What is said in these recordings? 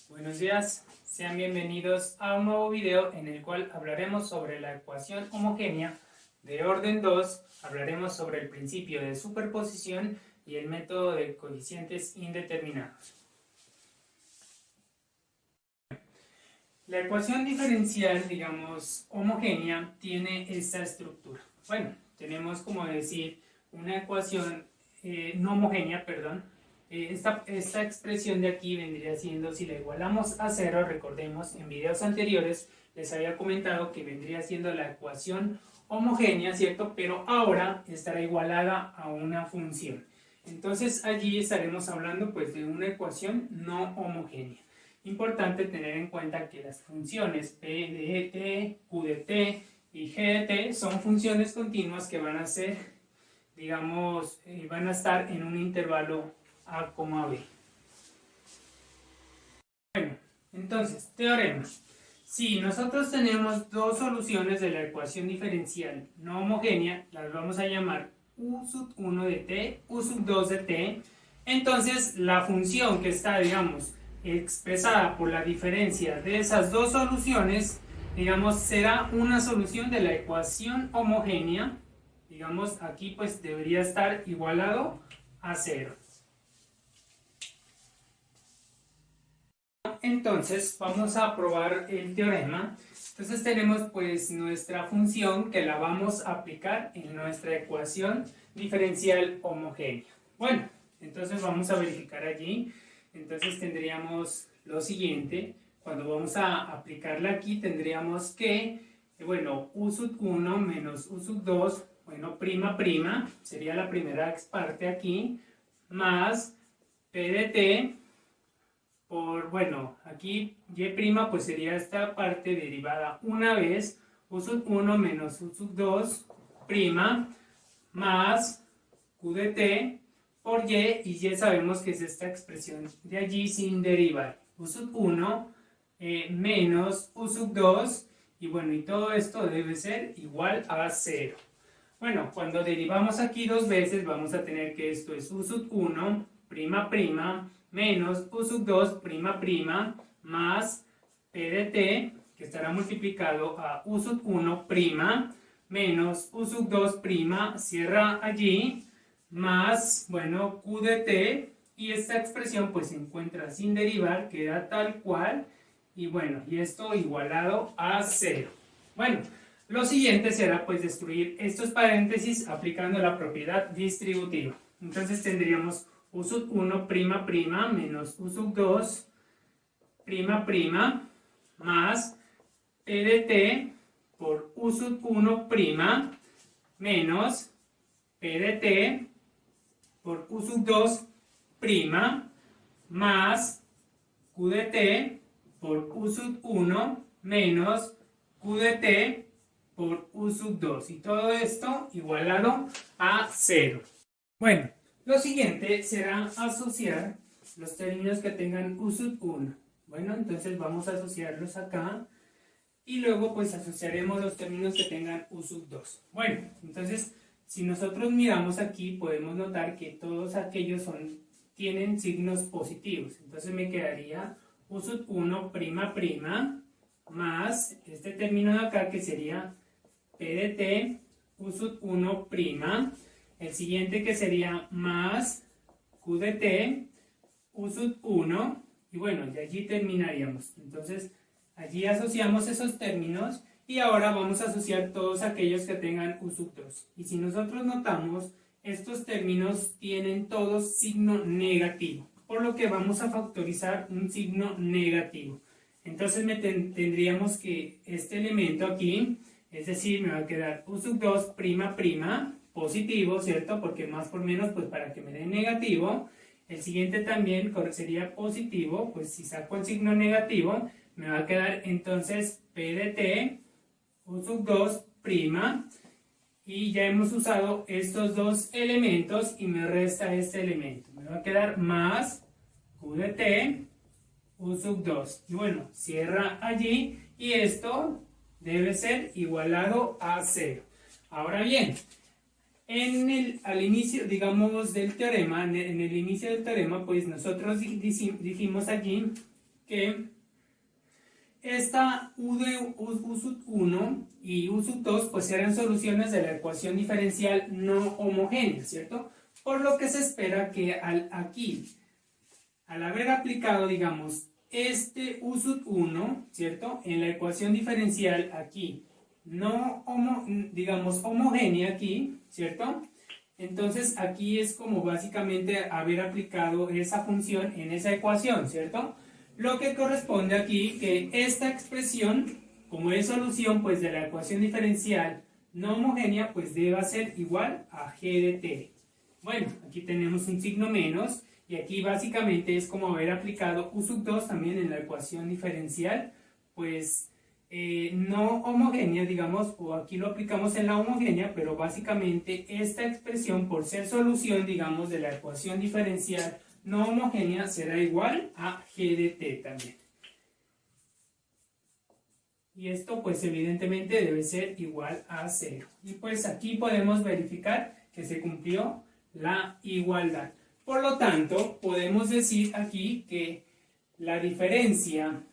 Buenos días, sean bienvenidos a un nuevo video en el cual hablaremos sobre la ecuación homogénea de orden 2, hablaremos sobre el principio de superposición y el método de coeficientes indeterminados. La ecuación diferencial, digamos, homogénea, tiene esta estructura. Bueno, tenemos como decir una ecuación no homogénea, perdón. Esta expresión de aquí vendría siendo, si la igualamos a 0, recordemos, en videos anteriores les había comentado que vendría siendo la ecuación homogénea, ¿cierto? Pero ahora estará igualada a una función. Entonces allí estaremos hablando pues de una ecuación no homogénea. Importante tener en cuenta que las funciones p de t, q de t y g de t son funciones continuas que van a ser, digamos, van a estar en un intervalo a, b. Bueno, entonces, teorema. Si nosotros tenemos dos soluciones de la ecuación diferencial no homogénea, las vamos a llamar u sub 1 de t, u sub 2 de t, entonces la función que está, digamos, expresada por la diferencia de esas dos soluciones, digamos, será una solución de la ecuación homogénea. Digamos, aquí pues debería estar igualado a 0. Entonces vamos a probar el teorema. Entonces tenemos pues nuestra función que la vamos a aplicar en nuestra ecuación diferencial homogénea. Bueno, entonces vamos a verificar allí. Entonces tendríamos lo siguiente. Cuando vamos a aplicarla aquí tendríamos que, bueno, u sub 1 menos u sub 2, bueno, prima prima, sería la primera parte aquí, más p de t por, bueno, aquí y' pues sería esta parte derivada una vez, u sub 1 menos u sub 2 prima, más q de t por y y sabemos que es esta expresión de allí sin derivar, u sub 1 menos u sub 2, y bueno, y todo esto debe ser igual a 0. Bueno, cuando derivamos aquí dos veces vamos a tener que esto es u sub 1 prima prima menos u sub 2 prima prima más p de t, que estará multiplicado a u sub 1 prima menos u sub 2 prima, cierra allí, más, bueno, q de t, y esta expresión pues se encuentra sin derivar, queda tal cual, y bueno, y esto igualado a 0. Bueno, lo siguiente será pues destruir estos paréntesis aplicando la propiedad distributiva. Entonces tendríamos u sub 1 prima prima menos u sub 2 prima prima más p de t por u sub 1 prima menos p de t por u sub 2 prima más q de t por u sub 1 menos q de t por u sub 2, y todo esto igualado a 0. Bueno, lo siguiente será asociar los términos que tengan u sub 1. Bueno, entonces vamos a asociarlos acá y luego pues asociaremos los términos que tengan u sub 2. Bueno, entonces si nosotros miramos aquí podemos notar que todos aquellos tienen signos positivos. Entonces me quedaría u sub 1 prima prima más este término de acá que sería p de t u sub 1 prima, el siguiente que sería más q de t u sub 1, y bueno, y allí terminaríamos. Entonces allí asociamos esos términos y ahora vamos a asociar todos aquellos que tengan u sub 2, y si nosotros notamos estos términos tienen todos signo negativo, por lo que vamos a factorizar un signo negativo. Entonces tendríamos que este elemento aquí, es decir, me va a quedar u sub 2 prima prima, positivo, ¿cierto? Porque más por menos, pues para que me dé negativo. El siguiente también sería positivo, pues si saco el signo negativo, me va a quedar entonces p de t, u sub 2 prima, y ya hemos usado estos dos elementos y me resta este elemento. Me va a quedar más q de t, u sub 2. Y bueno, cierra allí y esto debe ser igualado a 0. Ahora bien, al inicio, digamos, del teorema, en el inicio del teorema, pues nosotros dijimos allí que esta U sub 1 y U sub 2 pues eran soluciones de la ecuación diferencial no homogénea, ¿cierto? Por lo que se espera que al haber aplicado, digamos, este U sub 1, ¿cierto? En la ecuación diferencial aquí, no digamos homogénea aquí, ¿cierto? Entonces aquí es como básicamente haber aplicado esa función en esa ecuación, ¿cierto? Lo que corresponde aquí que esta expresión, como es solución pues de la ecuación diferencial no homogénea, pues deba ser igual a g de t. Bueno, aquí tenemos un signo menos y aquí básicamente es como haber aplicado u sub 2 también en la ecuación diferencial pues no homogénea, digamos, o aquí lo aplicamos en la homogénea, pero básicamente esta expresión por ser solución, digamos, de la ecuación diferencial no homogénea será igual a g de t también. Y esto pues evidentemente debe ser igual a 0. Y pues aquí podemos verificar que se cumplió la igualdad. Por lo tanto, podemos decir aquí que la diferencia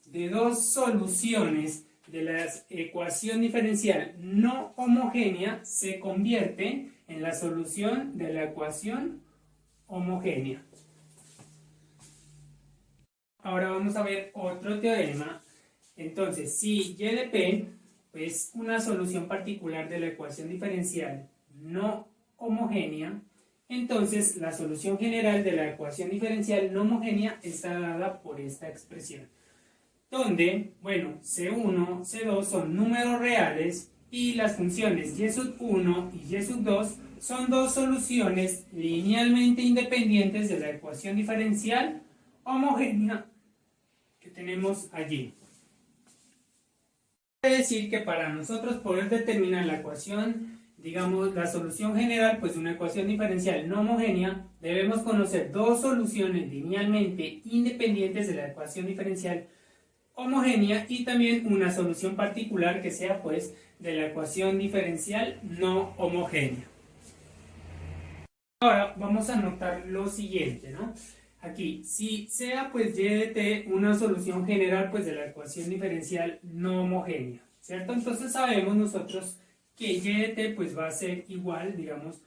de dos soluciones de la ecuación diferencial no homogénea se convierte en la solución de la ecuación homogénea. Ahora vamos a ver otro teorema. Entonces, si y de p es una solución particular de la ecuación diferencial no homogénea, entonces la solución general de la ecuación diferencial no homogénea está dada por esta expresión, donde, bueno, C1, C2 son números reales y las funciones y sub 1 y y sub 2 son dos soluciones linealmente independientes de la ecuación diferencial homogénea que tenemos allí. Quiere decir que para nosotros poder determinar la ecuación, digamos, la solución general pues de una ecuación diferencial no homogénea, debemos conocer dos soluciones linealmente independientes de la ecuación diferencial homogénea y también una solución particular que sea pues de la ecuación diferencial no homogénea. Ahora vamos a notar lo siguiente, ¿no? Aquí, si sea pues y de t una solución general pues de la ecuación diferencial no homogénea, ¿cierto? Entonces sabemos nosotros que y de t pues va a ser igual, digamos,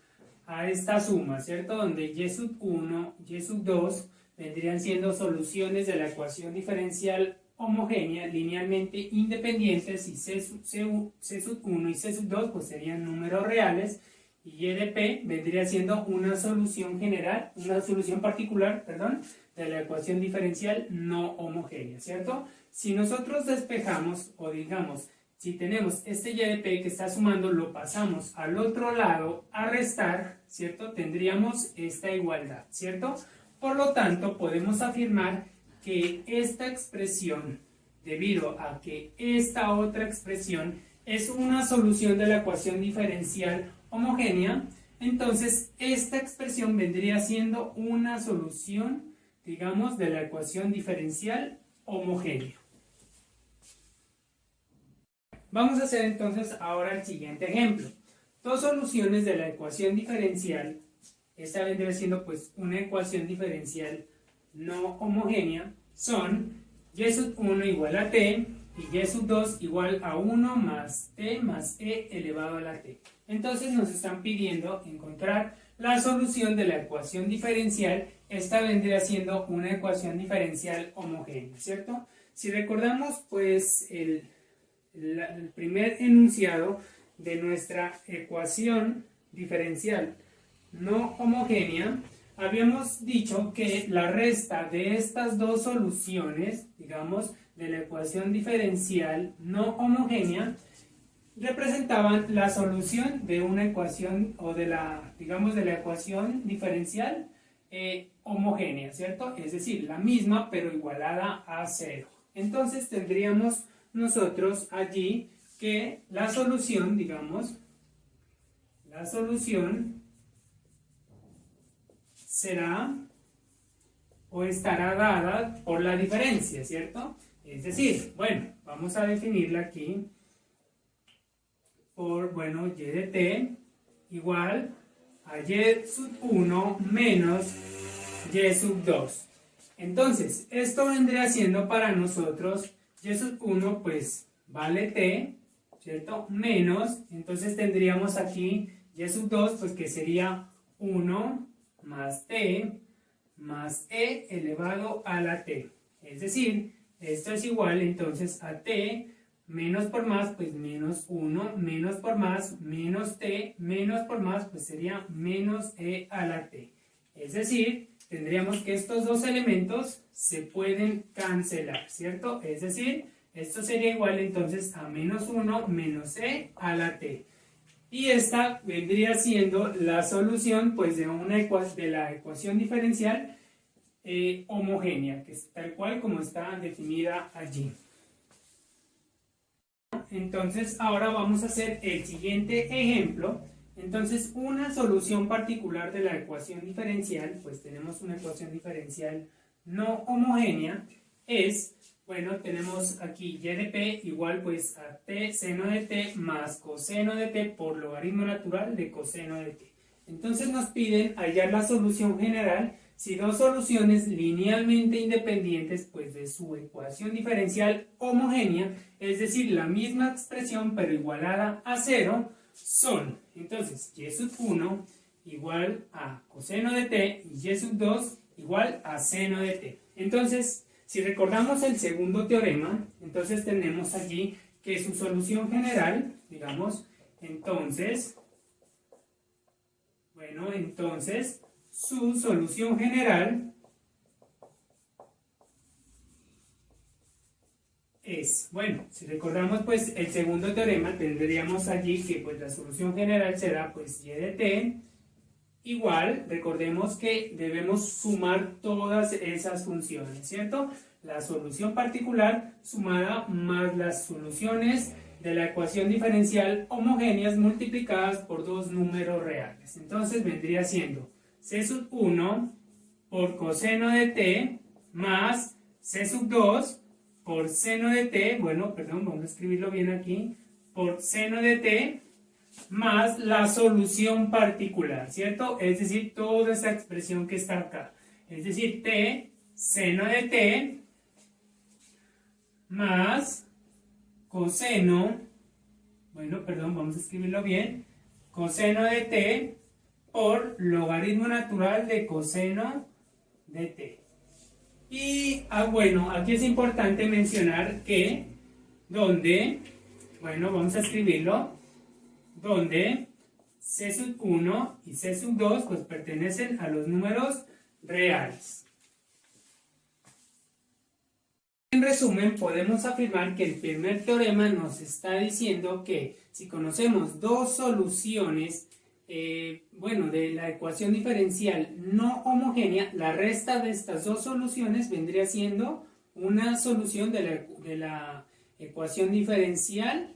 a esta suma, ¿cierto? Donde y sub 1, y sub 2 vendrían siendo soluciones de la ecuación diferencial homogénea linealmente independientes y C sub 1 y C sub 2 pues serían números reales y de p vendría siendo una solución general, una solución particular, perdón, de la ecuación diferencial no homogénea, ¿cierto? Si nosotros despejamos o digamos, si tenemos este y de p que está sumando, lo pasamos al otro lado a restar, ¿cierto? Tendríamos esta igualdad, ¿cierto? Por lo tanto, podemos afirmar que esta expresión, debido a que esta otra expresión es una solución de la ecuación diferencial homogénea, entonces esta expresión vendría siendo una solución, digamos, de la ecuación diferencial homogénea. Vamos a hacer entonces ahora el siguiente ejemplo. Dos soluciones de la ecuación diferencial, esta vendría siendo pues una ecuación diferencial no homogénea, son y sub 1 igual a t y y sub 2 igual a 1 más t más e elevado a la t. Entonces nos están pidiendo encontrar la solución de la ecuación diferencial. Esta vendría siendo una ecuación diferencial homogénea, ¿cierto? Si recordamos pues el primer enunciado de nuestra ecuación diferencial no homogénea, habíamos dicho que la resta de estas dos soluciones, digamos, de la ecuación diferencial no homogénea, representaban la solución de una ecuación o de la, digamos, de la ecuación diferencial homogénea, ¿cierto? Es decir, la misma pero igualada a 0. Entonces tendríamos nosotros allí que la solución, digamos, la solución será o estará dada por la diferencia, ¿cierto? Es decir, bueno, vamos a definirla aquí por, bueno, y de t igual a y sub 1 menos y sub 2. Entonces, esto vendría siendo para nosotros y sub 1 pues vale t, ¿cierto? Menos, entonces tendríamos aquí y sub 2 pues que sería 1 más t más e elevado a la t. Es decir, esto es igual entonces a t menos por más, pues menos 1, menos por más, menos t, menos por más, pues sería menos e a la t. Es decir, tendríamos que estos dos elementos se pueden cancelar, ¿cierto? Es decir, esto sería igual entonces a menos 1 menos e a la t. Y esta vendría siendo la solución pues de la ecuación diferencial homogénea, que es tal cual como está definida allí. Entonces ahora vamos a hacer el siguiente ejemplo. Entonces una solución particular de la ecuación diferencial, pues tenemos una ecuación diferencial no homogénea, es, bueno, tenemos aquí y de p igual pues a t seno de t más coseno de t por logaritmo natural de coseno de t. Entonces nos piden hallar la solución general si dos soluciones linealmente independientes pues de su ecuación diferencial homogénea, es decir, la misma expresión pero igualada a 0, son, entonces, y sub 1 igual a coseno de t y y sub 2 igual a seno de t. Entonces, si recordamos el segundo teorema, entonces tenemos allí que su solución general, digamos, entonces, bueno, entonces, su solución general es, bueno, si recordamos pues el segundo teorema, tendríamos allí que pues la solución general será pues y de t igual, recordemos que debemos sumar todas esas funciones, ¿cierto? La solución particular sumada más las soluciones de la ecuación diferencial homogéneas multiplicadas por dos números reales. Entonces vendría siendo c sub 1 por coseno de t más c sub 2 por seno de t, bueno, perdón, vamos a escribirlo bien aquí, por seno de t más la solución particular, ¿cierto? Es decir, toda esta expresión que está acá. Es decir, t seno de t más coseno, bueno, perdón, vamos a escribirlo bien, coseno de t por logaritmo natural de coseno de t. Y, bueno, aquí es importante mencionar que donde, bueno, vamos a escribirlo, donde c sub 1 y c sub 2 pues pertenecen a los números reales. En resumen, podemos afirmar que el primer teorema nos está diciendo que si conocemos dos soluciones bueno, de la ecuación diferencial no homogénea, la resta de estas dos soluciones vendría siendo una solución de la ecuación diferencial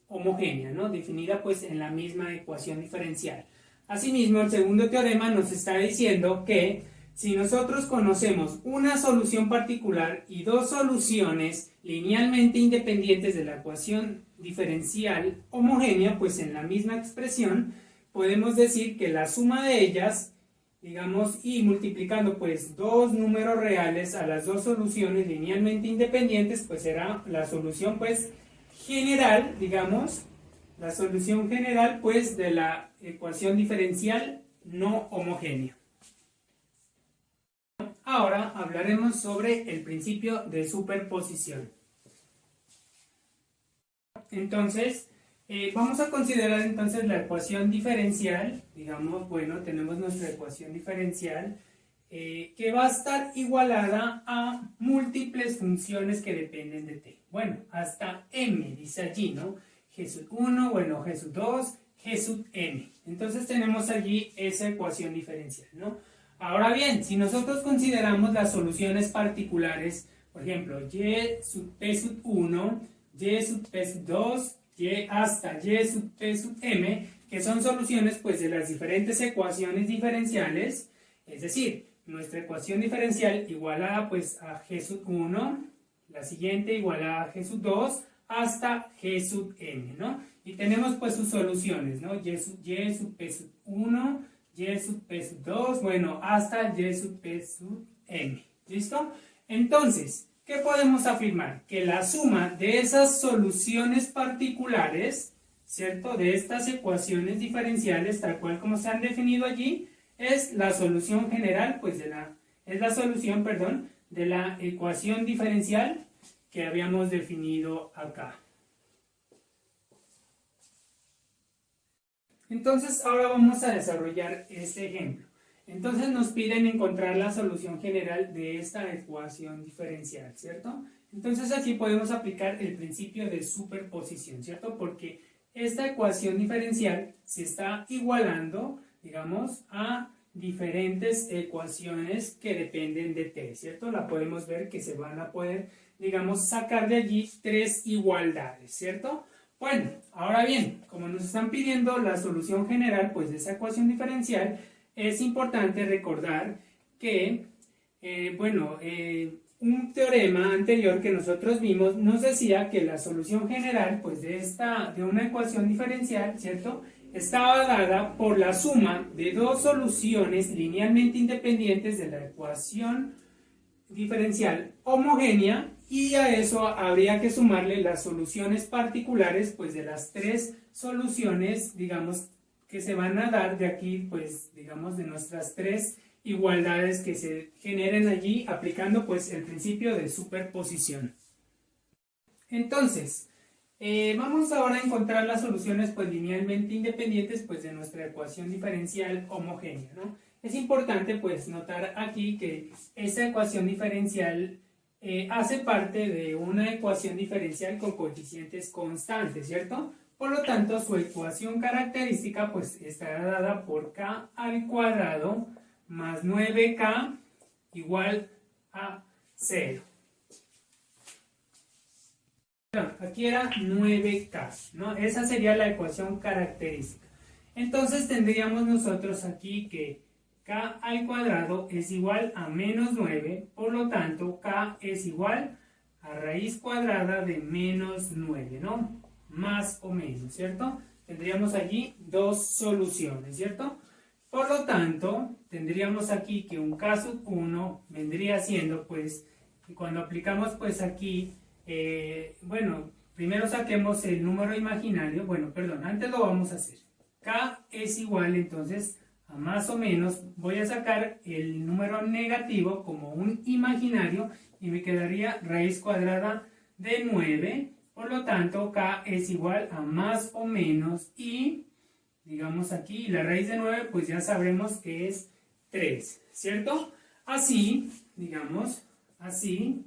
homogénea, ¿no? Definida pues en la misma ecuación diferencial. Asimismo, el segundo teorema nos está diciendo que si nosotros conocemos una solución particular y dos soluciones linealmente independientes de la ecuación diferencial homogénea, pues en la misma expresión, podemos decir que la suma de ellas, digamos, y multiplicando pues dos números reales a las dos soluciones linealmente independientes, pues será la solución pues general, digamos, la solución general pues de la ecuación diferencial no homogénea. Ahora hablaremos sobre el principio de superposición. Entonces, vamos a considerar entonces la ecuación diferencial, digamos, bueno, tenemos nuestra ecuación diferencial que va a estar igualada a múltiples funciones que dependen de t. Bueno, hasta m, dice allí, ¿no? G sub 1, bueno, G sub 2, G sub m. Entonces tenemos allí esa ecuación diferencial, ¿no? Ahora bien, si nosotros consideramos las soluciones particulares, por ejemplo, y sub p sub 1, y sub p sub 2, y hasta y sub p sub m, que son soluciones pues de las diferentes ecuaciones diferenciales, es decir, nuestra ecuación diferencial igualada pues a g sub 1, la siguiente igualada a g sub 2, hasta g sub m, ¿no? Y tenemos pues sus soluciones, ¿no? Y sub p sub 1, y sub p sub 2, bueno, hasta y sub p sub m. ¿Listo? Entonces, ¿qué podemos afirmar? Que la suma de esas soluciones particulares, ¿cierto? De estas ecuaciones diferenciales, tal cual como se han definido allí, es la solución general, pues es la solución, perdón, de la ecuación diferencial que habíamos definido acá. Entonces, ahora vamos a desarrollar este ejemplo. Entonces nos piden encontrar la solución general de esta ecuación diferencial, ¿cierto? Entonces aquí podemos aplicar el principio de superposición, ¿cierto? Porque esta ecuación diferencial se está igualando, digamos, a diferentes ecuaciones que dependen de t, ¿cierto? La podemos ver que se van a poder, digamos, sacar de allí tres igualdades, ¿cierto? Bueno, ahora bien, como nos están pidiendo la solución general, pues de esa ecuación diferencial, es importante recordar que, un teorema anterior que nosotros vimos nos decía que la solución general, pues de una ecuación diferencial, ¿cierto?, estaba dada por la suma de dos soluciones linealmente independientes de la ecuación diferencial homogénea, y a eso habría que sumarle las soluciones particulares, pues de las tres soluciones, digamos, que se van a dar de aquí, pues, digamos, de nuestras tres igualdades que se generen allí, aplicando, pues, el principio de superposición. Entonces, vamos ahora a encontrar las soluciones, pues, linealmente independientes, pues, de nuestra ecuación diferencial homogénea, ¿no? Es importante, pues, notar aquí que esta ecuación diferencial hace parte de una ecuación diferencial con coeficientes constantes, ¿cierto? Por lo tanto, su ecuación característica, pues, estará dada por k al cuadrado más 9k igual a 0. Aquí era 9k, ¿no? Esa sería la ecuación característica. Entonces tendríamos nosotros aquí que k al cuadrado es igual a menos 9, por lo tanto k es igual a raíz cuadrada de menos 9, ¿no? Más o menos, ¿cierto? Tendríamos allí dos soluciones, ¿cierto? Por lo tanto, tendríamos aquí que un k sub 1 vendría siendo, pues, y cuando aplicamos, pues, aquí, primero saquemos el número imaginario, antes lo vamos a hacer. K es igual, entonces, a más o menos, voy a sacar el número negativo como un imaginario y me quedaría raíz cuadrada de 9. Por lo tanto, k es igual a más o menos y, digamos aquí, la raíz de 9, pues ya sabremos que es 3, ¿cierto? Así, digamos, así,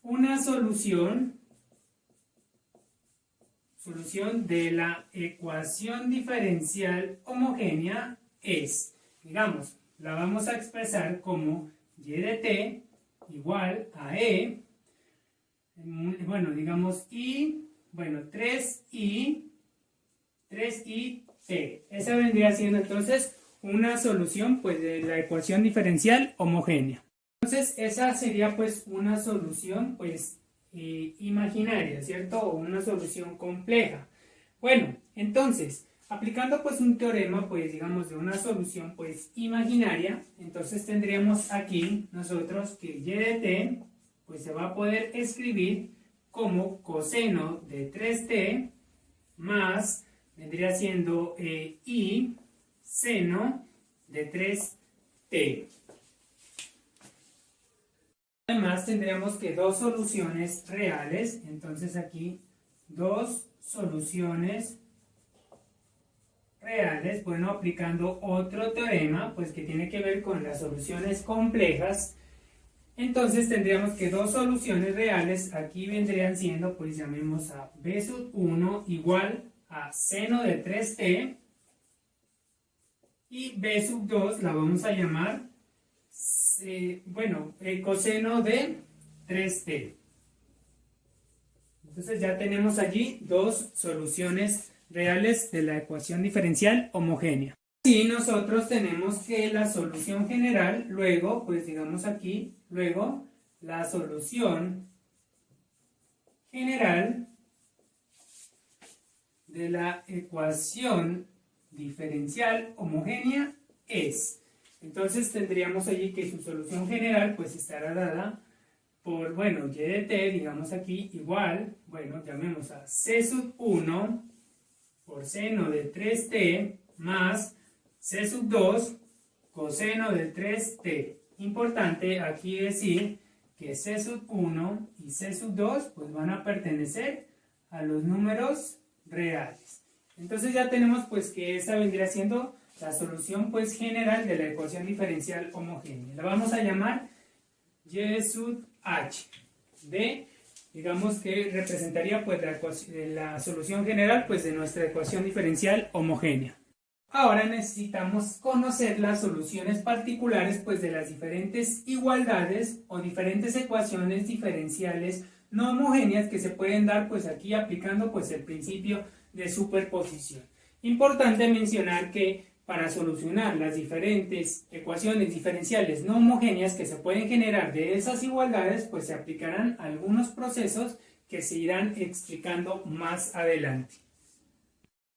una solución de la ecuación diferencial homogénea es, digamos, la vamos a expresar como y de t igual a e, digamos, 3i t. Esa vendría siendo entonces una solución, pues, de la ecuación diferencial homogénea. Entonces, esa sería, pues, una solución, pues, imaginaria, ¿cierto? O una solución compleja. Bueno, entonces, aplicando, pues, un teorema, pues, digamos, de una solución, pues, imaginaria, entonces tendríamos aquí nosotros que y de t, pues, se va a poder escribir como coseno de 3t más, vendría siendo i seno de 3t. Además tendríamos que dos soluciones reales, entonces aquí dos soluciones reales, bueno, aplicando otro teorema, pues que tiene que ver con las soluciones complejas. Entonces tendríamos que dos soluciones reales aquí vendrían siendo, pues llamemos a b sub 1 igual a seno de 3t y b sub 2 la vamos a llamar coseno de 3t. Entonces ya tenemos allí dos soluciones reales de la ecuación diferencial homogénea. Y nosotros tenemos que la solución general, luego, pues digamos aquí, luego la solución general de la ecuación diferencial homogénea es, Entonces tendríamos allí que su solución general pues estará dada por, bueno, y de t, digamos aquí, igual, bueno, llamemos a c sub 1 por seno de 3t más c sub 2 coseno de 3t. Importante aquí decir que c sub 1 y c sub 2 pues van a pertenecer a los números reales. Entonces ya tenemos pues que esta vendría siendo la solución pues general de la ecuación diferencial homogénea. La vamos a llamar y sub h de, digamos que representaría pues la solución general pues de nuestra ecuación diferencial homogénea. Ahora necesitamos conocer las soluciones particulares pues de las diferentes igualdades o diferentes ecuaciones diferenciales no homogéneas que se pueden dar pues aquí aplicando pues el principio de superposición. Importante mencionar que para solucionar las diferentes ecuaciones diferenciales no homogéneas que se pueden generar de esas igualdades, pues se aplicarán algunos procesos que se irán explicando más adelante.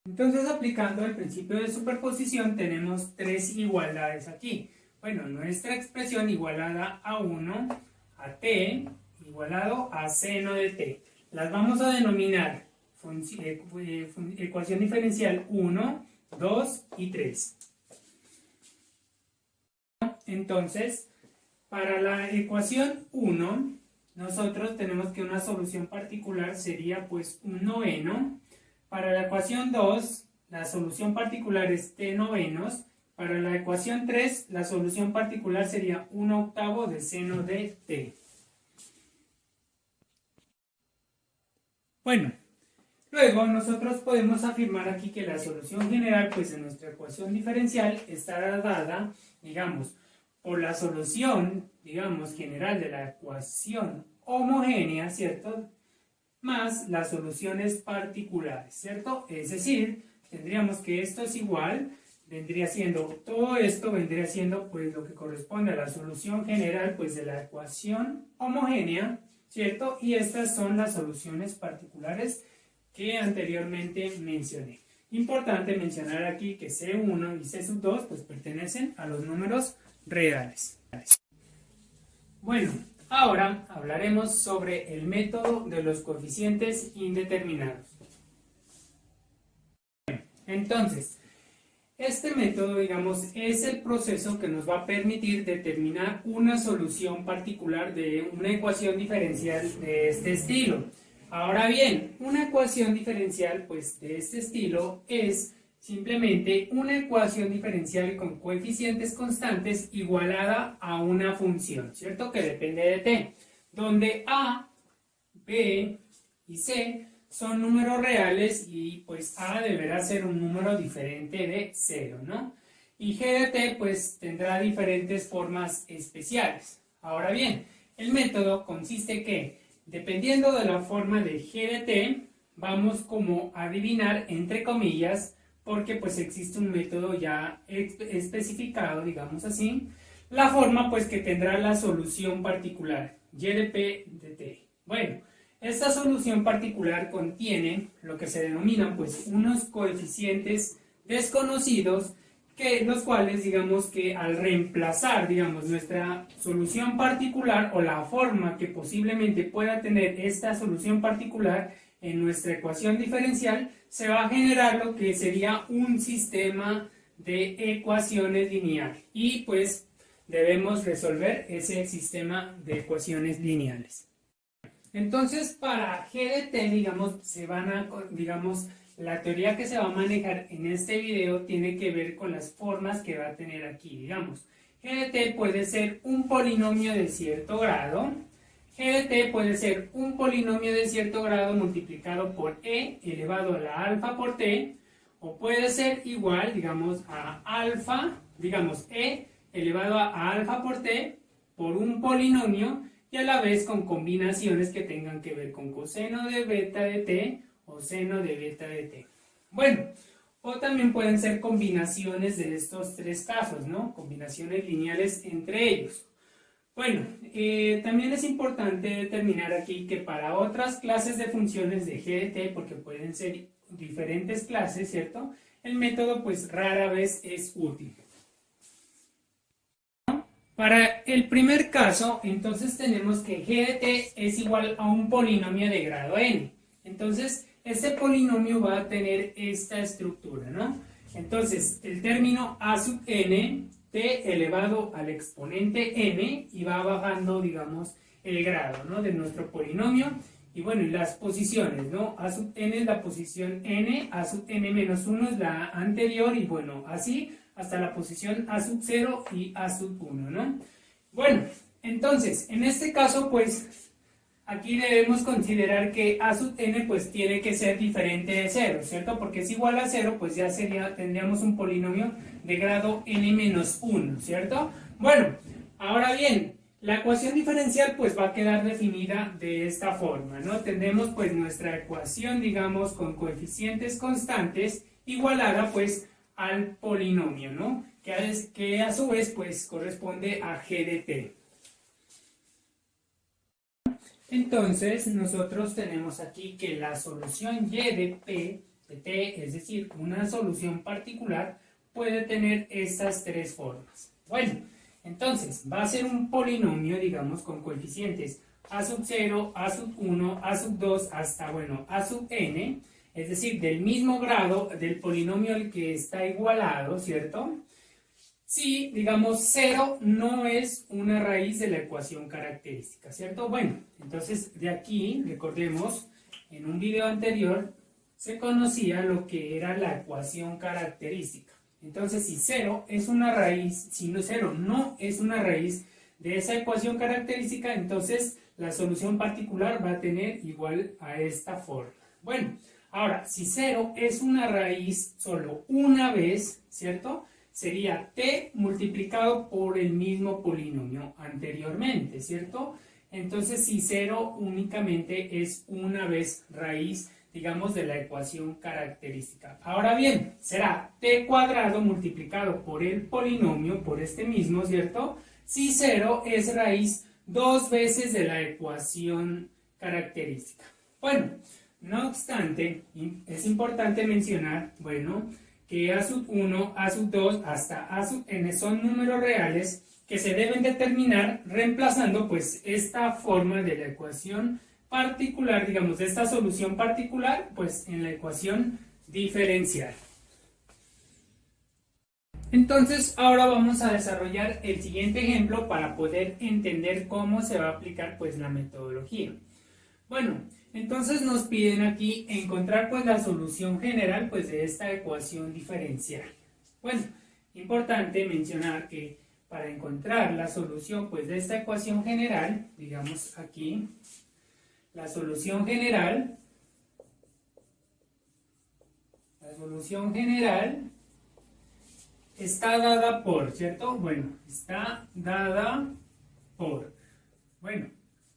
Entonces, aplicando el principio de superposición, tenemos tres igualdades aquí. Bueno, nuestra expresión igualada a 1, a t, igualado a seno de t. Las vamos a denominar ecuación diferencial 1, 2 y 3. Entonces, para la ecuación 1, nosotros tenemos que una solución particular sería pues un noveno. Para la ecuación 2, la solución particular es t novenos. Para la ecuación 3, la solución particular sería 1 octavo de seno de t. Bueno, luego nosotros podemos afirmar aquí que la solución general pues, de nuestra ecuación diferencial estará dada, digamos, por la solución, digamos, general de la ecuación homogénea, ¿cierto?, más las soluciones particulares, ¿cierto? Es decir, tendríamos que esto es igual, vendría siendo, todo esto vendría siendo pues lo que corresponde a la solución general pues de la ecuación homogénea, ¿cierto? Y estas son las soluciones particulares que anteriormente mencioné. Importante mencionar aquí que C1 y C2 pues pertenecen a los números reales. Bueno, ahora hablaremos sobre el método de los coeficientes indeterminados. Entonces, este método, digamos, es el proceso que nos va a permitir determinar una solución particular de una ecuación diferencial de este estilo. Ahora bien, una ecuación diferencial, pues, de este estilo es simplemente una ecuación diferencial con coeficientes constantes igualada a una función, ¿cierto? Que depende de t, donde a, b y c son números reales y pues a deberá ser un número diferente de 0, ¿no? Y g de t pues tendrá diferentes formas especiales. Ahora bien, el método consiste que, dependiendo de la forma de g de t, vamos como a adivinar, entre comillas, porque pues existe un método ya especificado, digamos así, la forma pues que tendrá la solución particular, y de p de t. Bueno, esta solución particular contiene lo que se denominan pues unos coeficientes desconocidos, los cuales digamos que al reemplazar digamos nuestra solución particular o la forma que posiblemente pueda tener esta solución particular en nuestra ecuación diferencial, se va a generar lo que sería un sistema de ecuaciones lineales y pues debemos resolver ese sistema de ecuaciones lineales. Entonces, para g de t, digamos, la teoría que se va a manejar en este video tiene que ver con las formas que va a tener aquí, digamos. G de t puede ser un polinomio de cierto grado. G de t puede ser un polinomio de cierto grado multiplicado por e elevado a la alfa por t, o puede ser igual, digamos, a alfa, digamos, e elevado a alfa por t por un polinomio y a la vez con combinaciones que tengan que ver con coseno de beta de t o seno de beta de t. Bueno, o también pueden ser combinaciones de estos tres casos, ¿no? Combinaciones lineales entre ellos. Bueno, también es importante determinar aquí que para otras clases de funciones de g de t, porque pueden ser diferentes clases, ¿cierto? El método pues rara vez es útil. Para el primer caso, entonces tenemos que g de t es igual a un polinomio de grado n. Entonces, este polinomio va a tener esta estructura, ¿no? Entonces, el término a sub n, t elevado al exponente n, y va bajando, digamos, el grado, ¿no?, de nuestro polinomio. Y bueno, y las posiciones, ¿no? A sub n es la posición n, a sub n menos 1 es la anterior, y bueno, así hasta la posición a sub 0 y a sub 1, ¿no? Bueno, entonces, en este caso, pues, aquí debemos considerar que a sub n, pues, tiene que ser diferente de 0, ¿cierto? Porque es igual a 0, pues ya tendríamos un polinomio de grado n menos 1, ¿cierto? Bueno, ahora bien, la ecuación diferencial pues va a quedar definida de esta forma, ¿no? Tendremos pues nuestra ecuación, digamos, con coeficientes constantes igualada pues al polinomio, ¿no? Que a su vez pues corresponde a g de t. Entonces nosotros tenemos aquí que la solución y de p de t, es decir, una solución particular, puede tener estas tres formas. Bueno, entonces, va a ser un polinomio, digamos, con coeficientes a sub 0, a sub 1, a sub 2, hasta, bueno, a sub n, es decir, del mismo grado del polinomio al que está igualado, ¿cierto? Si, digamos, 0 no es una raíz de la ecuación característica, ¿cierto? Bueno, entonces, de aquí, recordemos, en un video anterior, se conocía lo que era la ecuación característica. Entonces, si 0 es una raíz, si 0 no es una raíz de esa ecuación característica, entonces la solución particular va a tener igual a esta forma. Bueno, ahora, si 0 es una raíz solo una vez, ¿cierto? Sería t multiplicado por el mismo polinomio anteriormente, ¿cierto? Entonces, si 0 únicamente es una vez raíz, digamos, de la ecuación característica. Ahora bien, será t cuadrado multiplicado por el polinomio, por este mismo, ¿cierto? Si 0 es raíz dos veces de la ecuación característica. Bueno, no obstante, es importante mencionar, bueno, que a sub 1, a sub 2, hasta a sub n son números reales que se deben determinar reemplazando, pues, esta forma de la ecuación particular, digamos, de esta solución particular, pues en la ecuación diferencial. Entonces, ahora vamos a desarrollar el siguiente ejemplo para poder entender cómo se va a aplicar pues la metodología. Bueno, entonces nos piden aquí encontrar pues la solución general pues de esta ecuación diferencial. Bueno, importante mencionar que para encontrar la solución pues de esta ecuación general, digamos aquí, la solución general está dada por, ¿cierto? Bueno, está dada por. Bueno,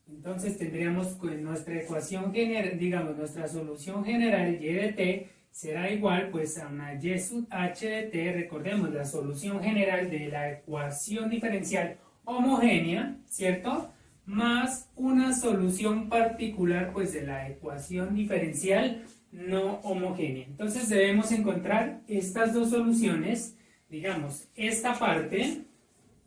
entonces tendríamos pues nuestra ecuación general, digamos, nuestra solución general y de t será igual pues a una y sub h de t, recordemos la solución general de la ecuación diferencial homogénea, ¿cierto?, más una solución particular pues de la ecuación diferencial no homogénea. Entonces debemos encontrar estas dos soluciones, digamos, esta parte,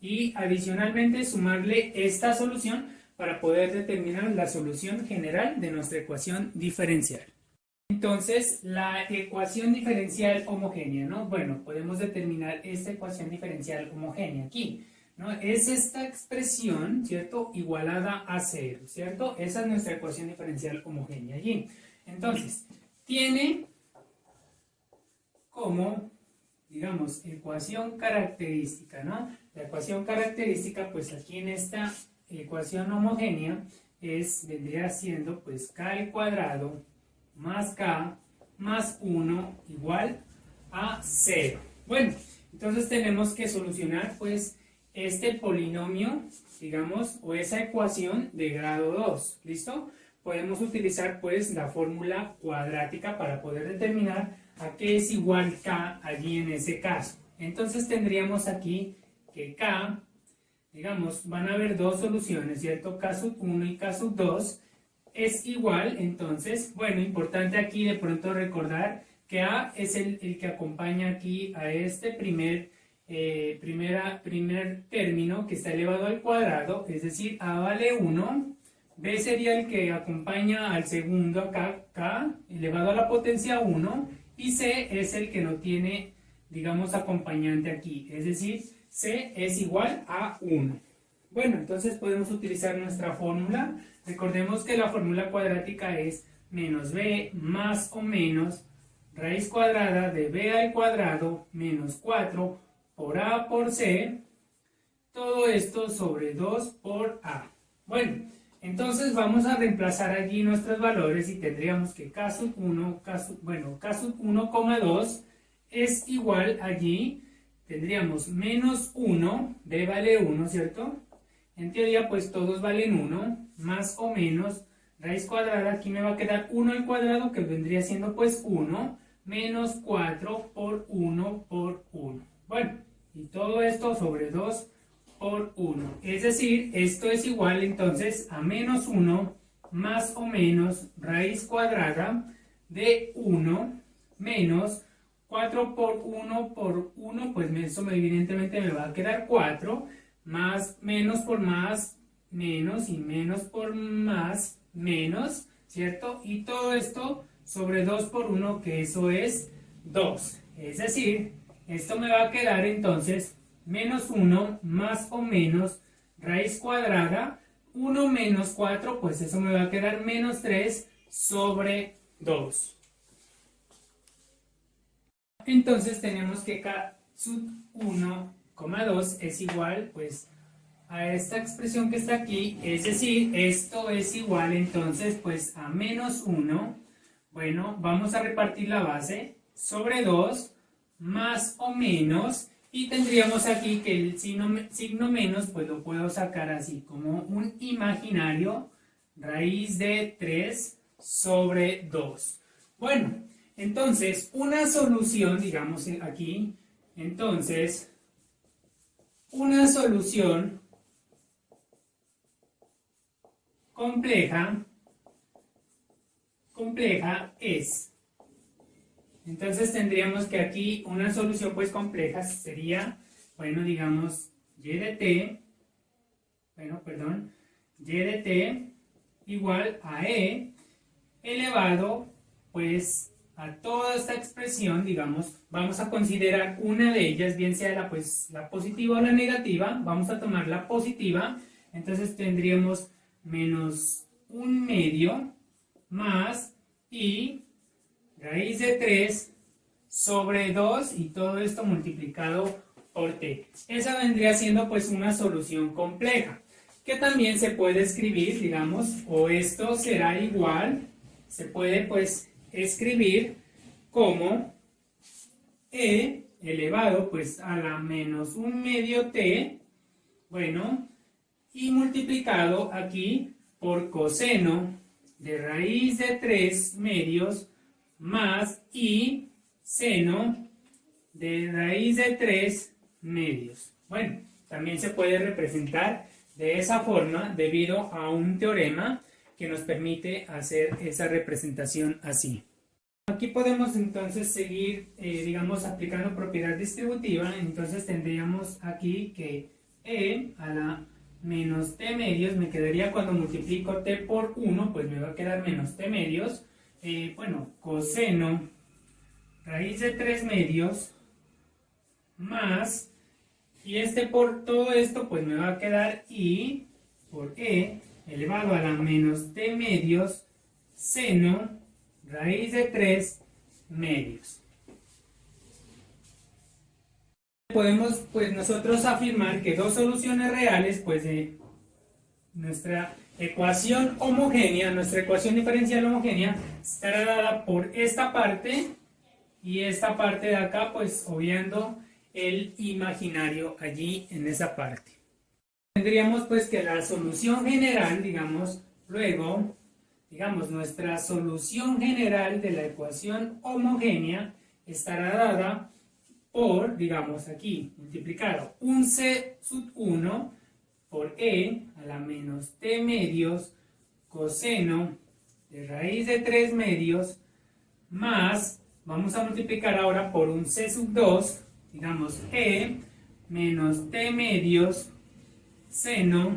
y adicionalmente sumarle esta solución para poder determinar la solución general de nuestra ecuación diferencial. Entonces, la ecuación diferencial homogénea, ¿no? Bueno, podemos determinar esta ecuación diferencial homogénea aquí, ¿no? Es esta expresión, ¿cierto?, igualada a 0, ¿cierto? Esa es nuestra ecuación diferencial homogénea allí. Entonces, tiene como, digamos, ecuación característica, ¿no? La ecuación característica, pues aquí en esta ecuación homogénea, vendría siendo, pues, k al cuadrado más k más 1 igual a 0. Bueno, entonces tenemos que solucionar, pues, este polinomio, digamos, o esa ecuación de grado 2, ¿listo? Podemos utilizar, pues, la fórmula cuadrática para poder determinar a qué es igual k allí en ese caso. Entonces tendríamos aquí que k, digamos, van a haber dos soluciones, ¿cierto? K sub 1 y k sub 2 es igual, entonces, bueno, importante aquí de pronto recordar que a es el que acompaña aquí a este primer primer término que está elevado al cuadrado, es decir, a vale 1, b sería el que acompaña al segundo acá, k elevado a la potencia 1, y c es el que no tiene, digamos, acompañante aquí, es decir, c es igual a 1. Bueno, entonces podemos utilizar nuestra fórmula. Recordemos que la fórmula cuadrática es menos b más o menos raíz cuadrada de b al cuadrado menos 4 por a por c, todo esto sobre 2 por a. Bueno, entonces vamos a reemplazar allí nuestros valores y tendríamos que k sub 1, k sub 1,2 es igual allí, tendríamos menos 1, b vale 1, ¿cierto? En teoría pues todos valen 1, más o menos, raíz cuadrada, aquí me va a quedar 1 al cuadrado, que vendría siendo pues 1, menos 4 por 1 por 1. Bueno, y todo esto sobre 2 por 1. Es decir, esto es igual entonces a menos 1 más o menos raíz cuadrada de 1 menos 4 por 1, pues eso evidentemente me va a quedar 4, más menos por más, menos, y menos por más, menos, ¿cierto? Y todo esto sobre 2 por 1, que eso es 2. Es decir, esto me va a quedar entonces menos 1 más o menos raíz cuadrada, 1 menos 4, pues eso me va a quedar menos 3 sobre 2. Entonces tenemos que k sub 1,2 es igual pues a esta expresión que está aquí, es decir, esto es igual entonces pues a menos 1, bueno, vamos a repartir la base sobre 2 más o menos, y tendríamos aquí que el signo menos pues lo puedo sacar así como un imaginario, raíz de 3 sobre 2. Bueno, entonces una solución, digamos aquí, entonces una solución compleja es, entonces tendríamos que aquí una solución pues compleja sería, bueno, digamos y de t, y de t igual a e elevado pues a toda esta expresión, digamos, vamos a considerar una de ellas, bien sea la positiva o la negativa, vamos a tomar la positiva, entonces tendríamos menos 1/2 más y raíz de 3 sobre 2 y todo esto multiplicado por t. Esa vendría siendo pues una solución compleja, que también se puede escribir, digamos, o esto será igual, se puede pues escribir como e elevado pues a la menos 1/2 t, bueno, y multiplicado aquí por coseno de raíz de 3/2 más y seno de raíz de 3/2. Bueno, también se puede representar de esa forma debido a un teorema que nos permite hacer esa representación así. Aquí podemos entonces seguir, digamos, aplicando propiedad distributiva. Entonces tendríamos aquí que e a la menos t medios me quedaría cuando multiplico t por 1, pues me va a quedar menos t medios. Bueno, coseno raíz de 3/2 más, y por todo esto pues me va a quedar i por e elevado a la menos t medios seno raíz de 3/2. Podemos pues nosotros afirmar que dos soluciones reales pues de nuestra ecuación homogénea, nuestra ecuación diferencial homogénea estará dada por esta parte y esta parte de acá, pues obviando el imaginario allí en esa parte. Tendríamos pues que la solución general, digamos, luego, digamos, nuestra solución general de la ecuación homogénea estará dada por, digamos aquí, multiplicado un c sub 1 por e a la menos t medios coseno de raíz de 3/2 más, vamos a multiplicar ahora por un c sub 2, digamos e menos t medios seno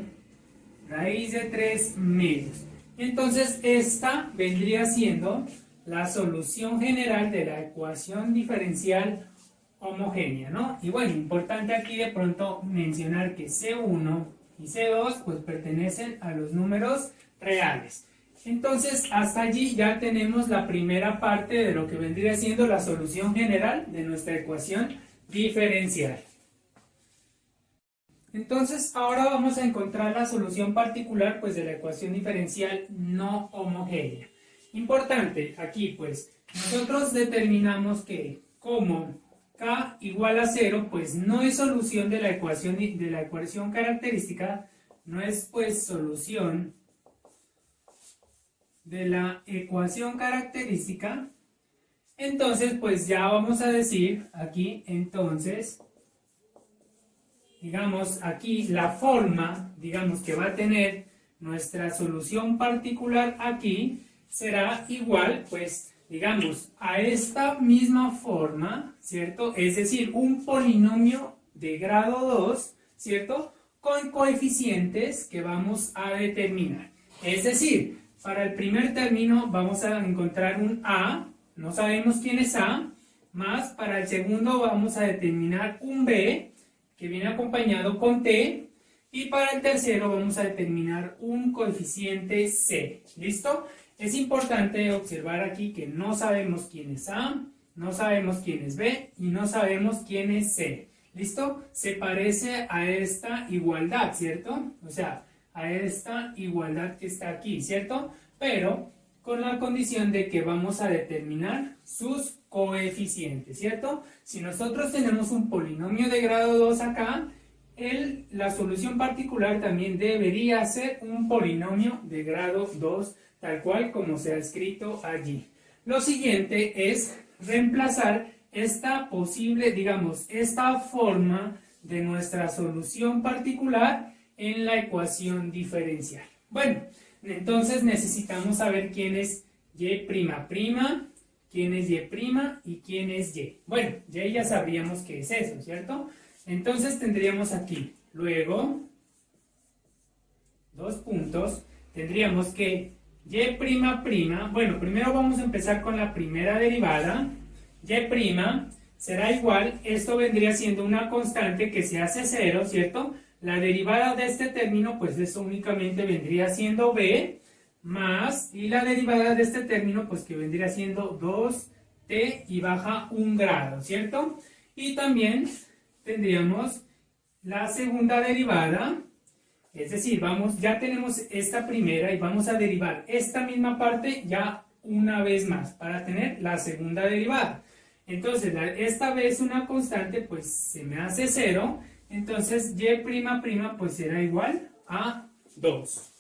raíz de 3 medios. Entonces esta vendría siendo la solución general de la ecuación diferencial homogénea, ¿no? Y bueno, importante aquí de pronto mencionar que C1 y C2 pues pertenecen a los números reales. Entonces hasta allí ya tenemos la primera parte de lo que vendría siendo la solución general de nuestra ecuación diferencial. Entonces ahora vamos a encontrar la solución particular pues de la ecuación diferencial no homogénea. Importante aquí pues nosotros determinamos que como k igual a 0 pues no es solución de la ecuación característica, no es pues solución de la ecuación característica. Entonces pues ya vamos a decir aquí entonces digamos aquí la forma, digamos que va a tener nuestra solución particular aquí, será igual, pues, digamos, a esta misma forma, ¿cierto? Es decir, un polinomio de grado 2, ¿cierto? Con coeficientes que vamos a determinar. Es decir, para el primer término vamos a encontrar un A, no sabemos quién es A, más para el segundo vamos a determinar un B, que viene acompañado con t, y para el tercero vamos a determinar un coeficiente c. ¿Listo? Es importante observar aquí que no sabemos quién es a, no sabemos quién es b y no sabemos quién es c. ¿Listo? Se parece a esta igualdad, ¿cierto? O sea, a esta igualdad que está aquí, ¿cierto? Pero con la condición de que vamos a determinar sus coeficientes, ¿cierto? Si nosotros tenemos un polinomio de grado 2 acá, la solución particular también debería ser un polinomio de grado 2, tal cual como se ha escrito allí. Lo siguiente es reemplazar esta posible, digamos, esta forma de nuestra solución particular en la ecuación diferencial. Bueno, entonces necesitamos saber quién es y'', quién es y' y quién es y. Bueno, ya sabríamos qué es eso, ¿cierto? Entonces tendríamos aquí, luego, dos puntos, tendríamos que y'', bueno, primero vamos a empezar con la primera derivada, y' será igual, esto vendría siendo una constante que se hace cero, ¿cierto? La derivada de este término, pues eso únicamente vendría siendo b, más, y la derivada de este término, pues que vendría siendo 2t y baja un grado, ¿cierto? Y también tendríamos la segunda derivada, es decir, ya tenemos esta primera y vamos a derivar esta misma parte ya una vez más para tener la segunda derivada. Entonces, esta vez una constante, pues se me hace 0, entonces y'' pues será igual a 2.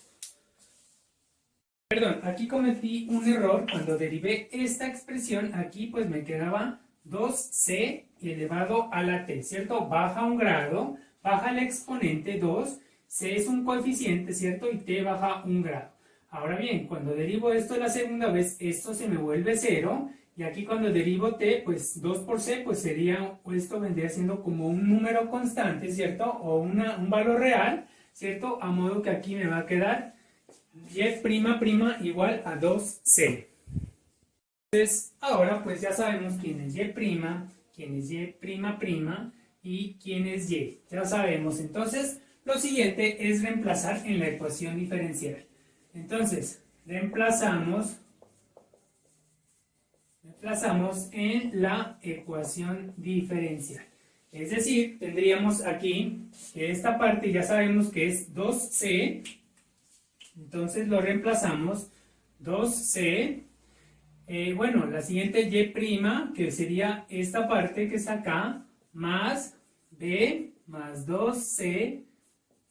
Perdón, aquí cometí un error cuando derivé esta expresión, aquí pues me quedaba 2c elevado a la t, ¿cierto? Baja un grado, baja el exponente 2, c es un coeficiente, ¿cierto? Y t baja un grado. Ahora bien, cuando derivo esto la segunda vez, esto se me vuelve 0, y aquí cuando derivo t, pues 2 por c, pues esto vendría siendo como un número constante, ¿cierto? O un valor real, ¿cierto? A modo que aquí me va a quedar y' igual a 2c. Entonces, ahora pues ya sabemos quién es y', quién es y' y quién es y. Ya sabemos. Entonces, lo siguiente es reemplazar en la ecuación diferencial. Entonces, reemplazamos en la ecuación diferencial. Es decir, tendríamos aquí que esta parte ya sabemos que es 2c. Entonces lo reemplazamos, 2c, bueno, la siguiente y', que sería esta parte que está acá, más b, más 2c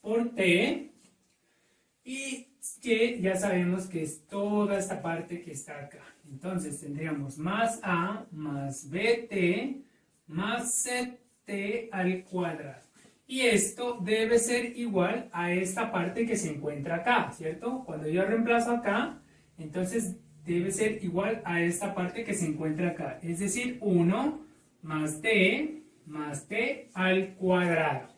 por t, y que ya sabemos que es toda esta parte que está acá. Entonces tendríamos más a, más bt, más ct al cuadrado. Y esto debe ser igual a esta parte que se encuentra acá, ¿cierto? Cuando yo reemplazo acá, entonces debe ser igual a esta parte que se encuentra acá. Es decir, 1 más t más t al cuadrado.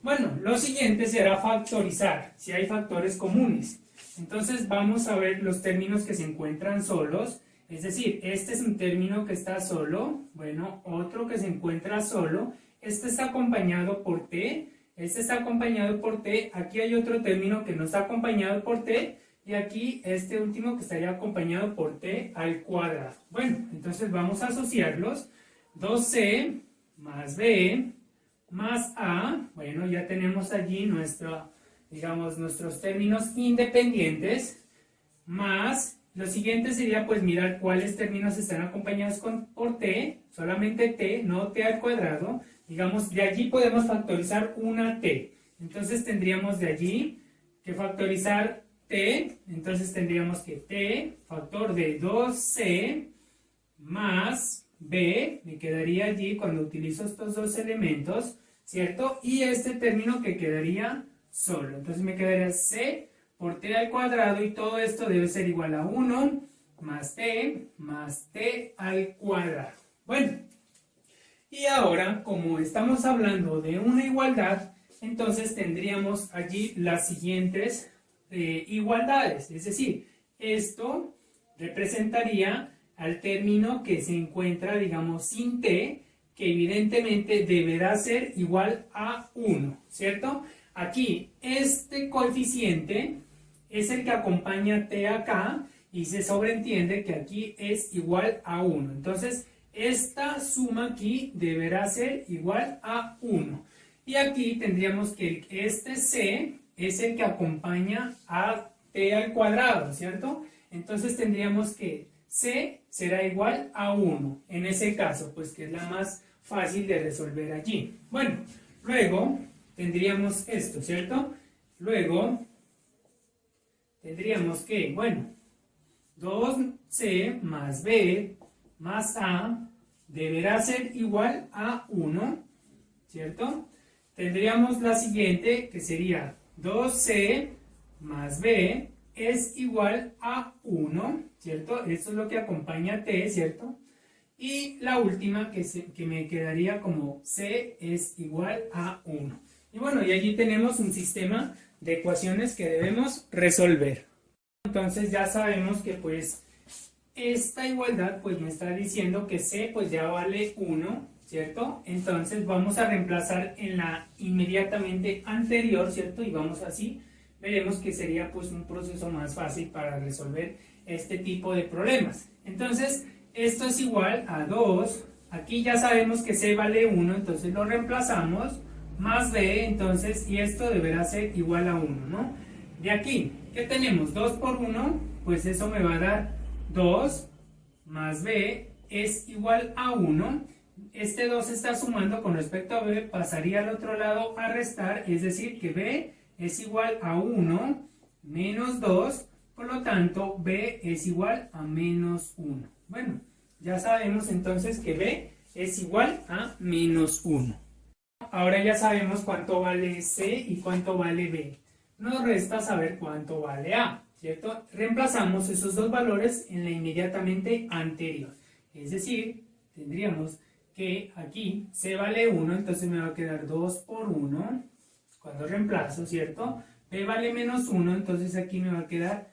Bueno, lo siguiente será factorizar, si hay factores comunes. Entonces vamos a ver los términos que se encuentran solos, es decir, este es un término que está solo, bueno, otro que se encuentra solo, este está acompañado por t, este está acompañado por t, aquí hay otro término que no está acompañado por t, y aquí este último que estaría acompañado por t al cuadrado. Bueno, entonces vamos a asociarlos, 2c más b más a, bueno, ya tenemos allí digamos, nuestros términos independientes, más, lo siguiente sería pues mirar cuáles términos están acompañados por t, solamente t, no t al cuadrado, digamos, de allí podemos factorizar una t, entonces tendríamos de allí que factorizar t, entonces tendríamos que t, factor de 2c, más b, me quedaría allí cuando utilizo estos dos elementos, ¿cierto? Y este término que quedaría solo, entonces me quedaría c por t al cuadrado y todo esto debe ser igual a 1 más t al cuadrado. Bueno, y ahora como estamos hablando de una igualdad, entonces tendríamos allí las siguientes igualdades, es decir, esto representaría al término que se encuentra, digamos, sin t, que evidentemente deberá ser igual a 1, ¿cierto? Aquí, este coeficiente es el que acompaña t acá y se sobreentiende que aquí es igual a 1. Entonces, esta suma aquí deberá ser igual a 1. Y aquí tendríamos que este c es el que acompaña a t al cuadrado, ¿cierto? Entonces tendríamos que c será igual a 1, en ese caso, pues que es la más fácil de resolver allí. Bueno, luego tendríamos esto, ¿cierto? Luego tendríamos que, bueno, 2c más b más a deberá ser igual a 1, ¿cierto? Tendríamos la siguiente que sería 2c más b es igual a 1, ¿cierto? Esto es lo que acompaña a t, ¿cierto? Y la última que me quedaría como c es igual a 1. Y bueno, y allí tenemos un sistema de ecuaciones que debemos resolver. Entonces ya sabemos que pues esta igualdad pues me está diciendo que c pues ya vale 1, ¿cierto? Entonces vamos a reemplazar en la inmediatamente anterior, ¿cierto? Y vamos así, veremos que sería pues un proceso más fácil para resolver este tipo de problemas. Entonces esto es igual a 2, aquí ya sabemos que c vale 1, entonces lo reemplazamos, más b, entonces, y esto deberá ser igual a 1, ¿no? De aquí, ¿qué tenemos? 2 por 1, pues eso me va a dar 2 más b es igual a 1. Este 2 está sumando con respecto a b, pasaría al otro lado a restar, es decir, que b es igual a 1 menos 2, por lo tanto, b es igual a menos 1. Bueno, ya sabemos entonces que b es igual a menos 1. Ahora ya sabemos cuánto vale c y cuánto vale b. Nos resta saber cuánto vale a, ¿cierto? Reemplazamos esos dos valores en la inmediatamente anterior. Es decir, tendríamos que aquí c vale 1, entonces me va a quedar 2 por 1 cuando reemplazo, ¿cierto? B vale menos 1, entonces aquí me va a quedar,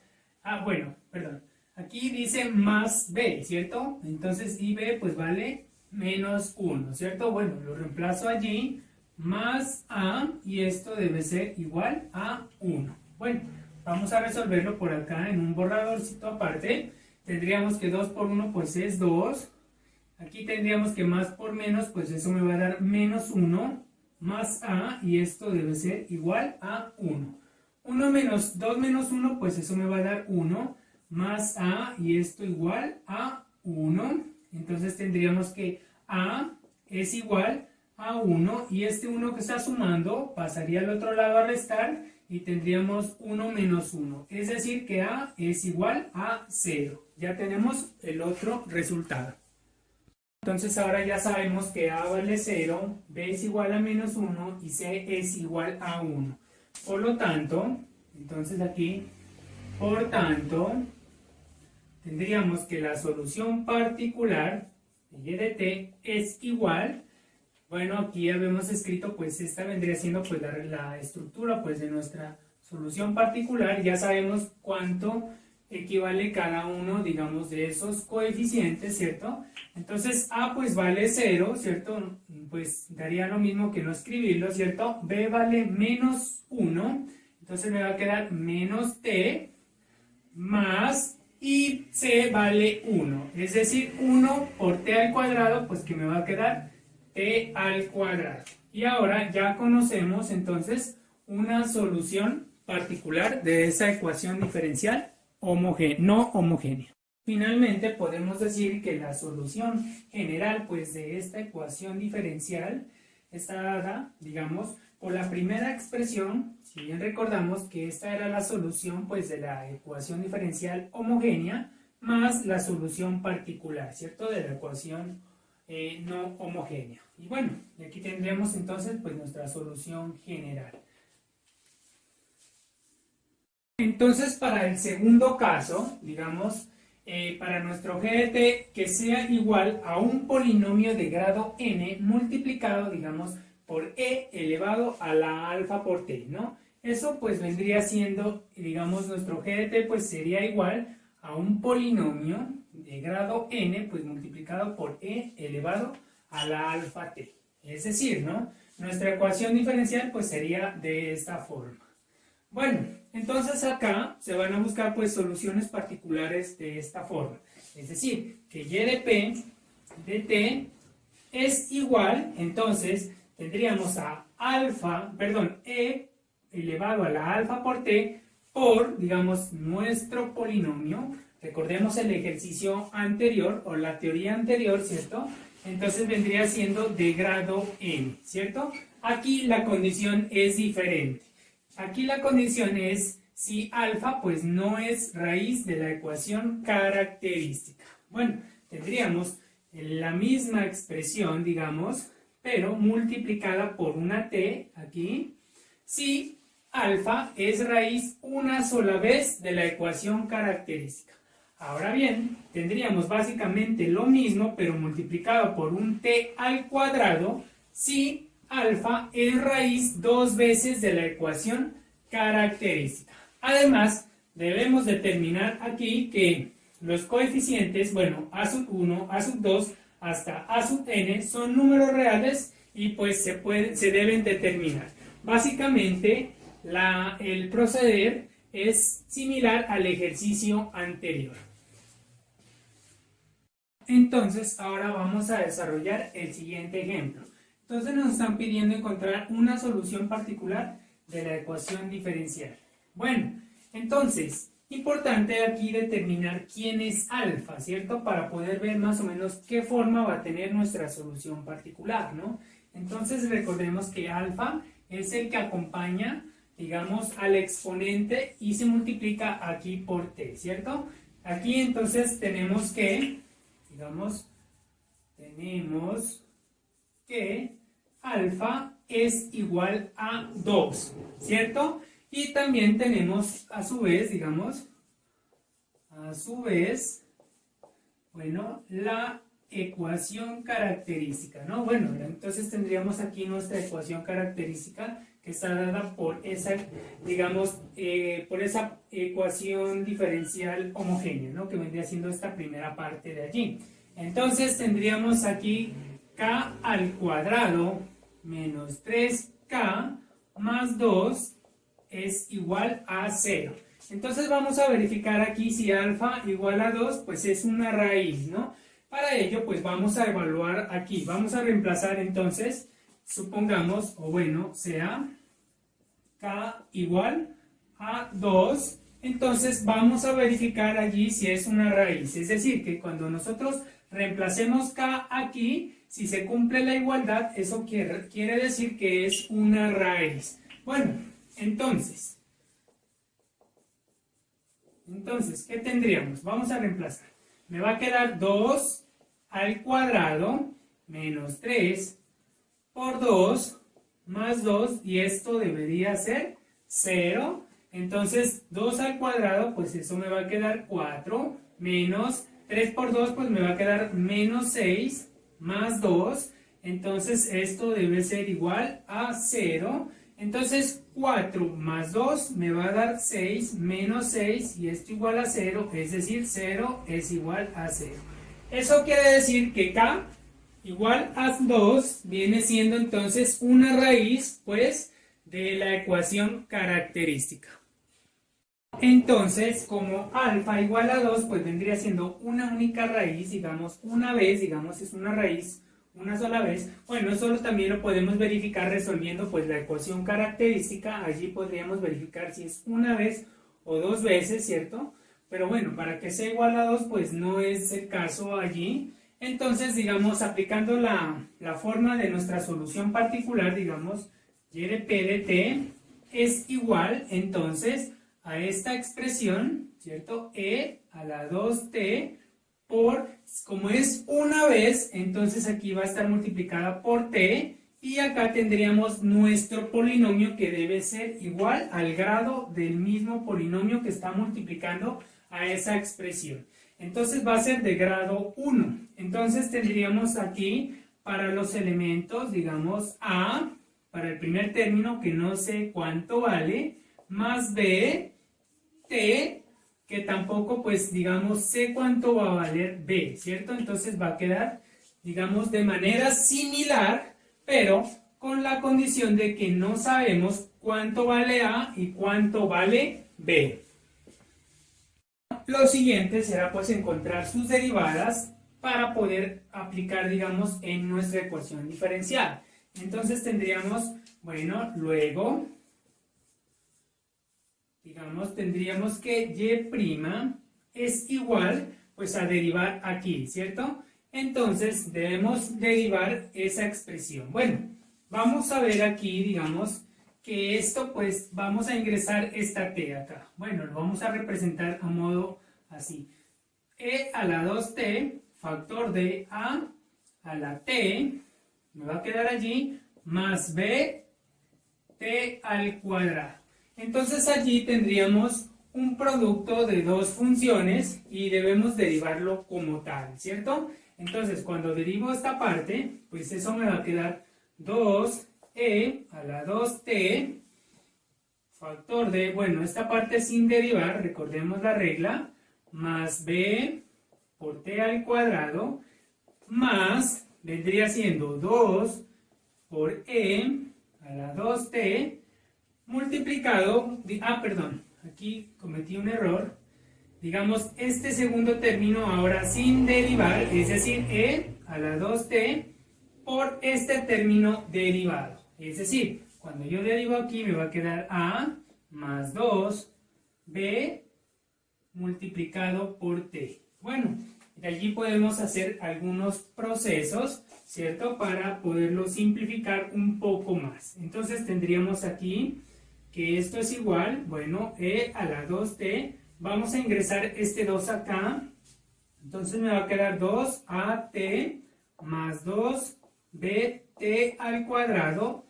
aquí dice más b, ¿cierto? Entonces y b pues vale menos 1, ¿cierto? Bueno, lo reemplazo allí, más a, y esto debe ser igual a 1. Bueno, vamos a resolverlo por acá en un borradorcito aparte. Tendríamos que 2 por 1 pues es 2. Aquí tendríamos que más por menos, pues eso me va a dar menos 1, más a, y esto debe ser igual a 1. 1 menos 2 menos 1, pues eso me va a dar 1, más a, y esto igual a 1. Entonces tendríamos que a es igual a 1, y este 1 que está sumando pasaría al otro lado a restar, y tendríamos 1 menos 1. Es decir, que a es igual a 0. Ya tenemos el otro resultado. Entonces ahora ya sabemos que a vale 0, b es igual a menos 1 y c es igual a 1. Por lo tanto, entonces aquí, por tanto, tendríamos que la solución particular y de t es igual Bueno, aquí habíamos escrito, pues esta vendría siendo pues la estructura pues de nuestra solución particular. Ya sabemos cuánto equivale cada uno, digamos, de esos coeficientes, ¿cierto? Entonces A pues vale 0, ¿cierto? Pues daría lo mismo que no escribirlo, ¿cierto? B vale menos 1, entonces me va a quedar menos t más, y c vale 1, es decir, 1 por t al cuadrado, pues que me va a quedar t al cuadrado. Y ahora ya conocemos entonces una solución particular de esa ecuación diferencial no homogénea. Finalmente podemos decir que la solución general pues de esta ecuación diferencial está dada, digamos, por la primera expresión. Si bien recordamos que esta era la solución pues de la ecuación diferencial homogénea más la solución particular, ¿cierto? De la ecuación no homogénea. Y bueno, aquí tendremos entonces pues nuestra solución general. Entonces, para el segundo caso, digamos, para nuestro g de t que sea igual a un polinomio de grado n multiplicado, digamos, por e elevado a la alfa por t, ¿no? Eso pues vendría siendo, digamos, nuestro g de t pues sería igual a un polinomio de grado n pues multiplicado por e elevado a la alfa t. Es decir, ¿no? Nuestra ecuación diferencial pues sería de esta forma. Bueno, entonces acá se van a buscar pues soluciones particulares de esta forma. Es decir, que y de p de t es igual, entonces tendríamos a e elevado a la alfa por t por, digamos, nuestro polinomio. Recordemos el ejercicio anterior o la teoría anterior, ¿cierto? Entonces vendría siendo de grado n, ¿cierto? Aquí la condición es diferente. Aquí la condición es si alfa pues no es raíz de la ecuación característica. Bueno, tendríamos la misma expresión, digamos, pero multiplicada por una t aquí, si alfa es raíz una sola vez de la ecuación característica. Ahora bien, tendríamos básicamente lo mismo, pero multiplicado por un t al cuadrado, si alfa es raíz dos veces de la ecuación característica. Además, debemos determinar aquí que los coeficientes, bueno, a sub 1, a sub 2, hasta a sub n son números reales y pues se deben determinar. Básicamente, el proceder es similar al ejercicio anterior. Entonces, ahora vamos a desarrollar el siguiente ejemplo. Entonces nos están pidiendo encontrar una solución particular de la ecuación diferencial. Bueno, entonces, importante aquí determinar quién es alfa, ¿cierto? Para poder ver más o menos qué forma va a tener nuestra solución particular, ¿no? Entonces recordemos que alfa es el que acompaña, digamos, al exponente y se multiplica aquí por t, ¿cierto? Aquí entonces tenemos que, digamos, alfa es igual a 2, ¿cierto? Y también tenemos a su vez, digamos, bueno, la ecuación característica, ¿no? Bueno, entonces tendríamos aquí nuestra ecuación característica que está dada por esa, digamos, por esa ecuación diferencial homogénea, ¿no? Que vendría siendo esta primera parte de allí. Entonces tendríamos aquí k al cuadrado menos 3k más 2 es igual a 0. Entonces vamos a verificar aquí si alfa igual a 2, pues es una raíz, ¿no? Para ello, pues vamos a evaluar aquí. Vamos a reemplazar entonces, supongamos, o bueno, sea k igual a 2. Entonces vamos a verificar allí si es una raíz. Es decir, que cuando nosotros reemplacemos k aquí, si se cumple la igualdad, eso quiere decir que es una raíz. Bueno, entonces, ¿qué tendríamos? Vamos a reemplazar. Me va a quedar 2 al cuadrado menos 3 por 2 más 2, y esto debería ser 0. Entonces, 2 al cuadrado, pues eso me va a quedar 4, menos 3 por 2, pues me va a quedar menos 6, más 2. entonces esto debe ser igual a 0. Entonces 4 más 2 me va a dar 6 menos 6 y esto igual a 0, es decir, 0 es igual a 0. Eso quiere decir que k igual a 2 viene siendo entonces una raíz, pues, de la ecuación característica. Entonces, como alfa igual a 2, pues vendría siendo una única raíz, digamos, una vez, digamos, es una raíz una sola vez. Bueno, eso también lo podemos verificar resolviendo pues la ecuación característica. Allí podríamos verificar si es una vez o dos veces, ¿cierto? Pero bueno, para que sea igual a 2, pues no es el caso allí. Entonces, digamos, aplicando la forma de nuestra solución particular, digamos, y de P de T es igual, entonces, a esta expresión, ¿cierto? E a la 2t por, como es una vez, entonces aquí va a estar multiplicada por t, y acá tendríamos nuestro polinomio que debe ser igual al grado del mismo polinomio que está multiplicando a esa expresión. Entonces va a ser de grado 1. Entonces tendríamos aquí para los elementos, digamos, a, para el primer término que no sé cuánto vale, más b, t, que tampoco, pues, digamos, sé cuánto va a valer b, ¿cierto? Entonces va a quedar, digamos, de manera similar, pero con la condición de que no sabemos cuánto vale a y cuánto vale b. Lo siguiente será, pues, encontrar sus derivadas para poder aplicar, digamos, en nuestra ecuación diferencial. Entonces tendríamos, bueno, luego, digamos, tendríamos que y' es igual, pues, a derivar aquí, ¿cierto? Entonces, debemos derivar esa expresión. Bueno, vamos a ver aquí, digamos, que esto, pues, vamos a ingresar esta t acá. Bueno, lo vamos a representar a modo así. E a la 2t, factor de a la t, me va a quedar allí, más b, t al cuadrado. Entonces allí tendríamos un producto de dos funciones y debemos derivarlo como tal, ¿cierto? Entonces cuando derivo esta parte, pues eso me va a quedar 2e a la 2t, factor de, bueno, esta parte sin derivar, recordemos la regla, más b por t al cuadrado, más, vendría siendo 2 por e a la 2t, multiplicado, perdón, aquí cometí un error, digamos, este segundo término ahora sin derivar, es decir, e a la 2t por este término derivado, es decir, cuando yo derivo aquí me va a quedar a más 2b multiplicado por t. Bueno, de allí podemos hacer algunos procesos, ¿cierto? Para poderlo simplificar un poco más. Entonces tendríamos aquí que esto es igual, bueno, e a la 2t, vamos a ingresar este 2 acá, entonces me va a quedar 2at más 2bt al cuadrado,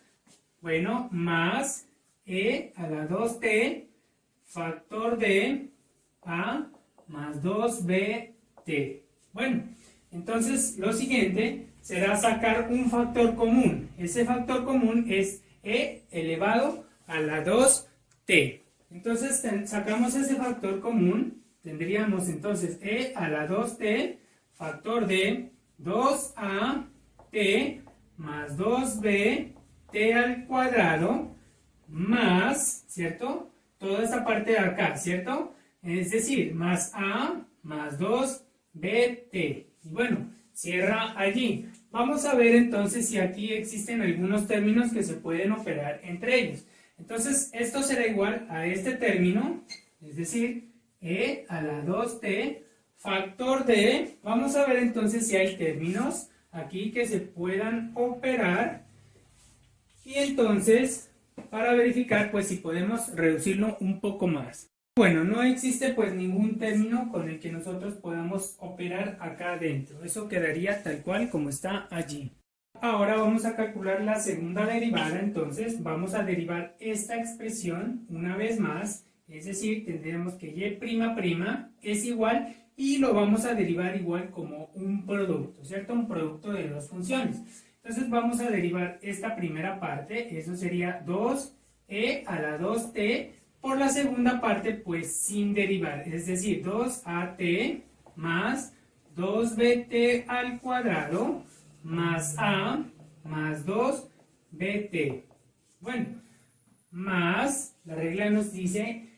bueno, más e a la 2t, factor de a más 2bt. Bueno, entonces lo siguiente será sacar un factor común. Ese factor común es e elevado a la 2t. Entonces sacamos ese factor común, tendríamos entonces e a la 2t, factor de 2at más 2bt al cuadrado, más, ¿cierto? Toda esta parte de acá, ¿cierto? Es decir, más a más 2bt. Y bueno, cierra allí. Vamos a ver entonces si aquí existen algunos términos que se pueden operar entre ellos. Entonces, esto será igual a este término, es decir, e a la 2t, factor de, vamos a ver entonces si hay términos aquí que se puedan operar, y entonces, para verificar, pues si podemos reducirlo un poco más. Bueno, no existe pues ningún término con el que nosotros podamos operar acá adentro. Eso quedaría tal cual como está allí. Ahora vamos a calcular la segunda derivada, entonces vamos a derivar esta expresión una vez más, es decir, tendremos que y' es igual y lo vamos a derivar igual como un producto, ¿cierto? Un producto de dos funciones. Entonces vamos a derivar esta primera parte, eso sería 2e a la 2t, por la segunda parte pues sin derivar, es decir, 2at más 2bt al cuadrado más a más 2bt. Bueno, más, la regla nos dice,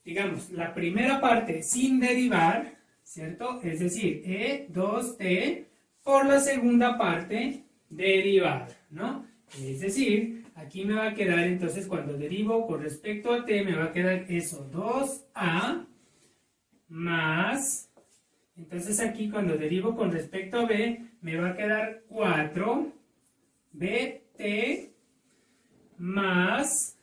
digamos, la primera parte sin derivar, ¿cierto? Es decir, e2t por la segunda parte derivada, ¿no? Es decir, aquí me va a quedar, entonces, cuando derivo con respecto a t, me va a quedar eso, 2a más, entonces aquí cuando derivo con respecto a b, me va a quedar 4bt más,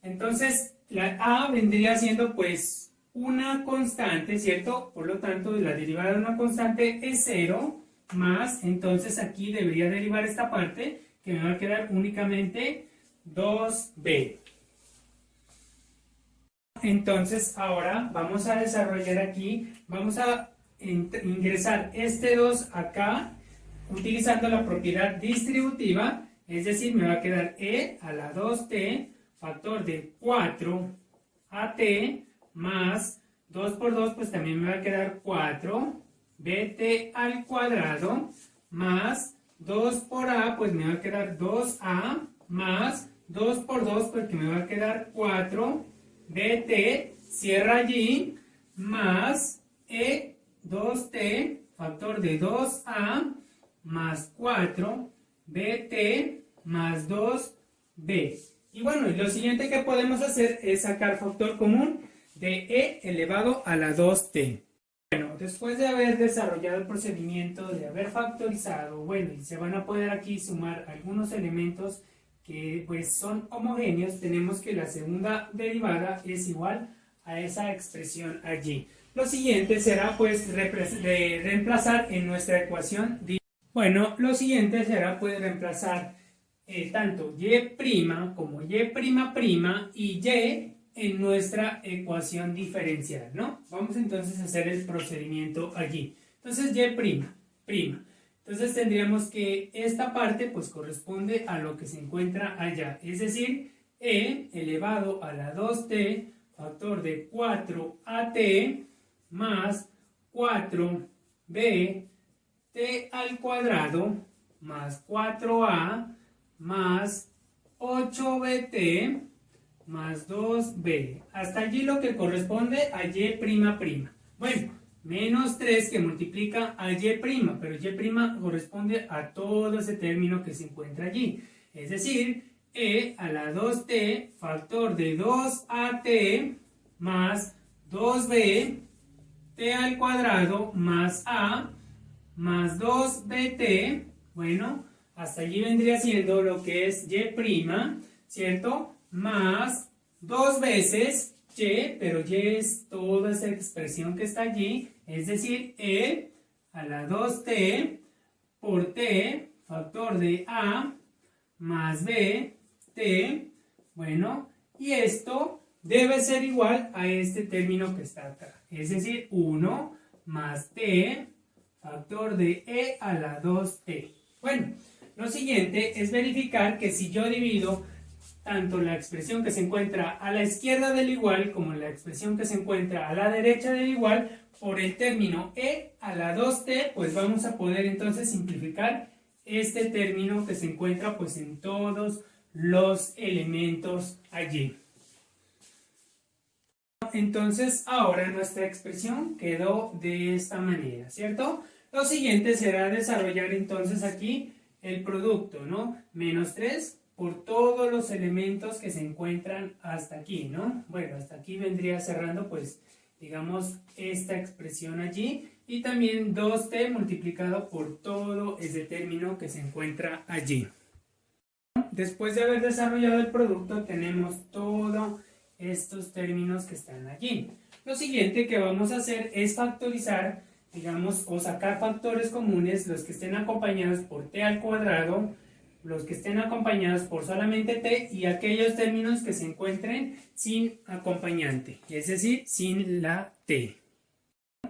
entonces la a vendría siendo pues una constante, ¿cierto? Por lo tanto, la derivada de una constante es 0, más, entonces aquí debería derivar esta parte, que me va a quedar únicamente 2b. Entonces ahora vamos a desarrollar aquí, vamos a ingresar este 2 acá, utilizando la propiedad distributiva, es decir, me va a quedar e a la 2t, factor de 4at, más 2 por 2, pues también me va a quedar 4bt al cuadrado, más 2 por a, pues me va a quedar 2a, más 2 por 2, pues que me va a quedar 4bt, cierra allí, más e2t, factor de 2a, más 4bt, más 2b. Y bueno, lo siguiente que podemos hacer es sacar factor común de e elevado a la 2t. Bueno, después de haber desarrollado el procedimiento, de haber factorizado, bueno, y se van a poder aquí sumar algunos elementos que pues son homogéneos, tenemos que la segunda derivada es igual a esa expresión allí. Lo siguiente será pues de reemplazar en nuestra ecuación. Bueno, lo siguiente será pues reemplazar tanto y' como y' y y en nuestra ecuación diferencial, ¿no? Vamos entonces a hacer el procedimiento allí. Entonces y'. Entonces tendríamos que esta parte pues corresponde a lo que se encuentra allá, es decir, e elevado a la 2t, factor de 4at, más 4b t al cuadrado, más 4a, más 8bt, más 2b. Hasta allí lo que corresponde a y'. Bueno, menos 3 que multiplica a y', pero y' corresponde a todo ese término que se encuentra allí. Es decir, e a la 2t, factor de 2at, más 2b, t al cuadrado, más a, más 2bt, bueno, hasta allí vendría siendo lo que es y', ¿cierto? Más 2 veces y, pero y es toda esa expresión que está allí, es decir, e a la 2t por t, factor de a, más b, t, bueno, y esto debe ser igual a este término que está acá, es decir, 1 más t, factor de e a la 2t. Bueno, lo siguiente es verificar que si yo divido tanto la expresión que se encuentra a la izquierda del igual como la expresión que se encuentra a la derecha del igual por el término e a la 2t, pues vamos a poder entonces simplificar este término que se encuentra pues en todos los elementos allí. Entonces ahora nuestra expresión quedó de esta manera, ¿cierto? Lo siguiente será desarrollar entonces aquí el producto, ¿no? Menos 3 por todos los elementos que se encuentran hasta aquí, ¿no? Bueno, hasta aquí vendría cerrando, pues, digamos, esta expresión allí. Y también 2t multiplicado por todo ese término que se encuentra allí. Después de haber desarrollado el producto, tenemos todos estos términos que están allí. Lo siguiente que vamos a hacer es factorizar, digamos, o sacar factores comunes, los que estén acompañados por t al cuadrado, los que estén acompañados por solamente t y aquellos términos que se encuentren sin acompañante, es decir, sin la t.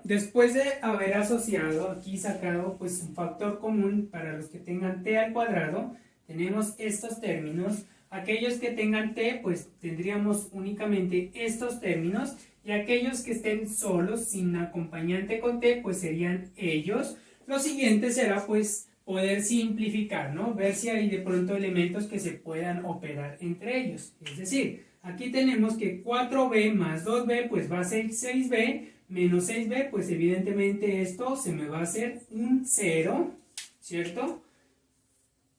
después de haber asociado, aquí sacado pues un factor común para los que tengan t al cuadrado, tenemos estos términos. Aquellos que tengan t, pues tendríamos únicamente estos términos, y aquellos que estén solos, sin acompañante con t, pues serían ellos. Lo siguiente será pues poder simplificar, ¿no? Ver si hay de pronto elementos que se puedan operar entre ellos. Es decir, aquí tenemos que 4b más 2b pues va a ser 6b, menos 6b, pues evidentemente esto se me va a hacer un 0, ¿cierto?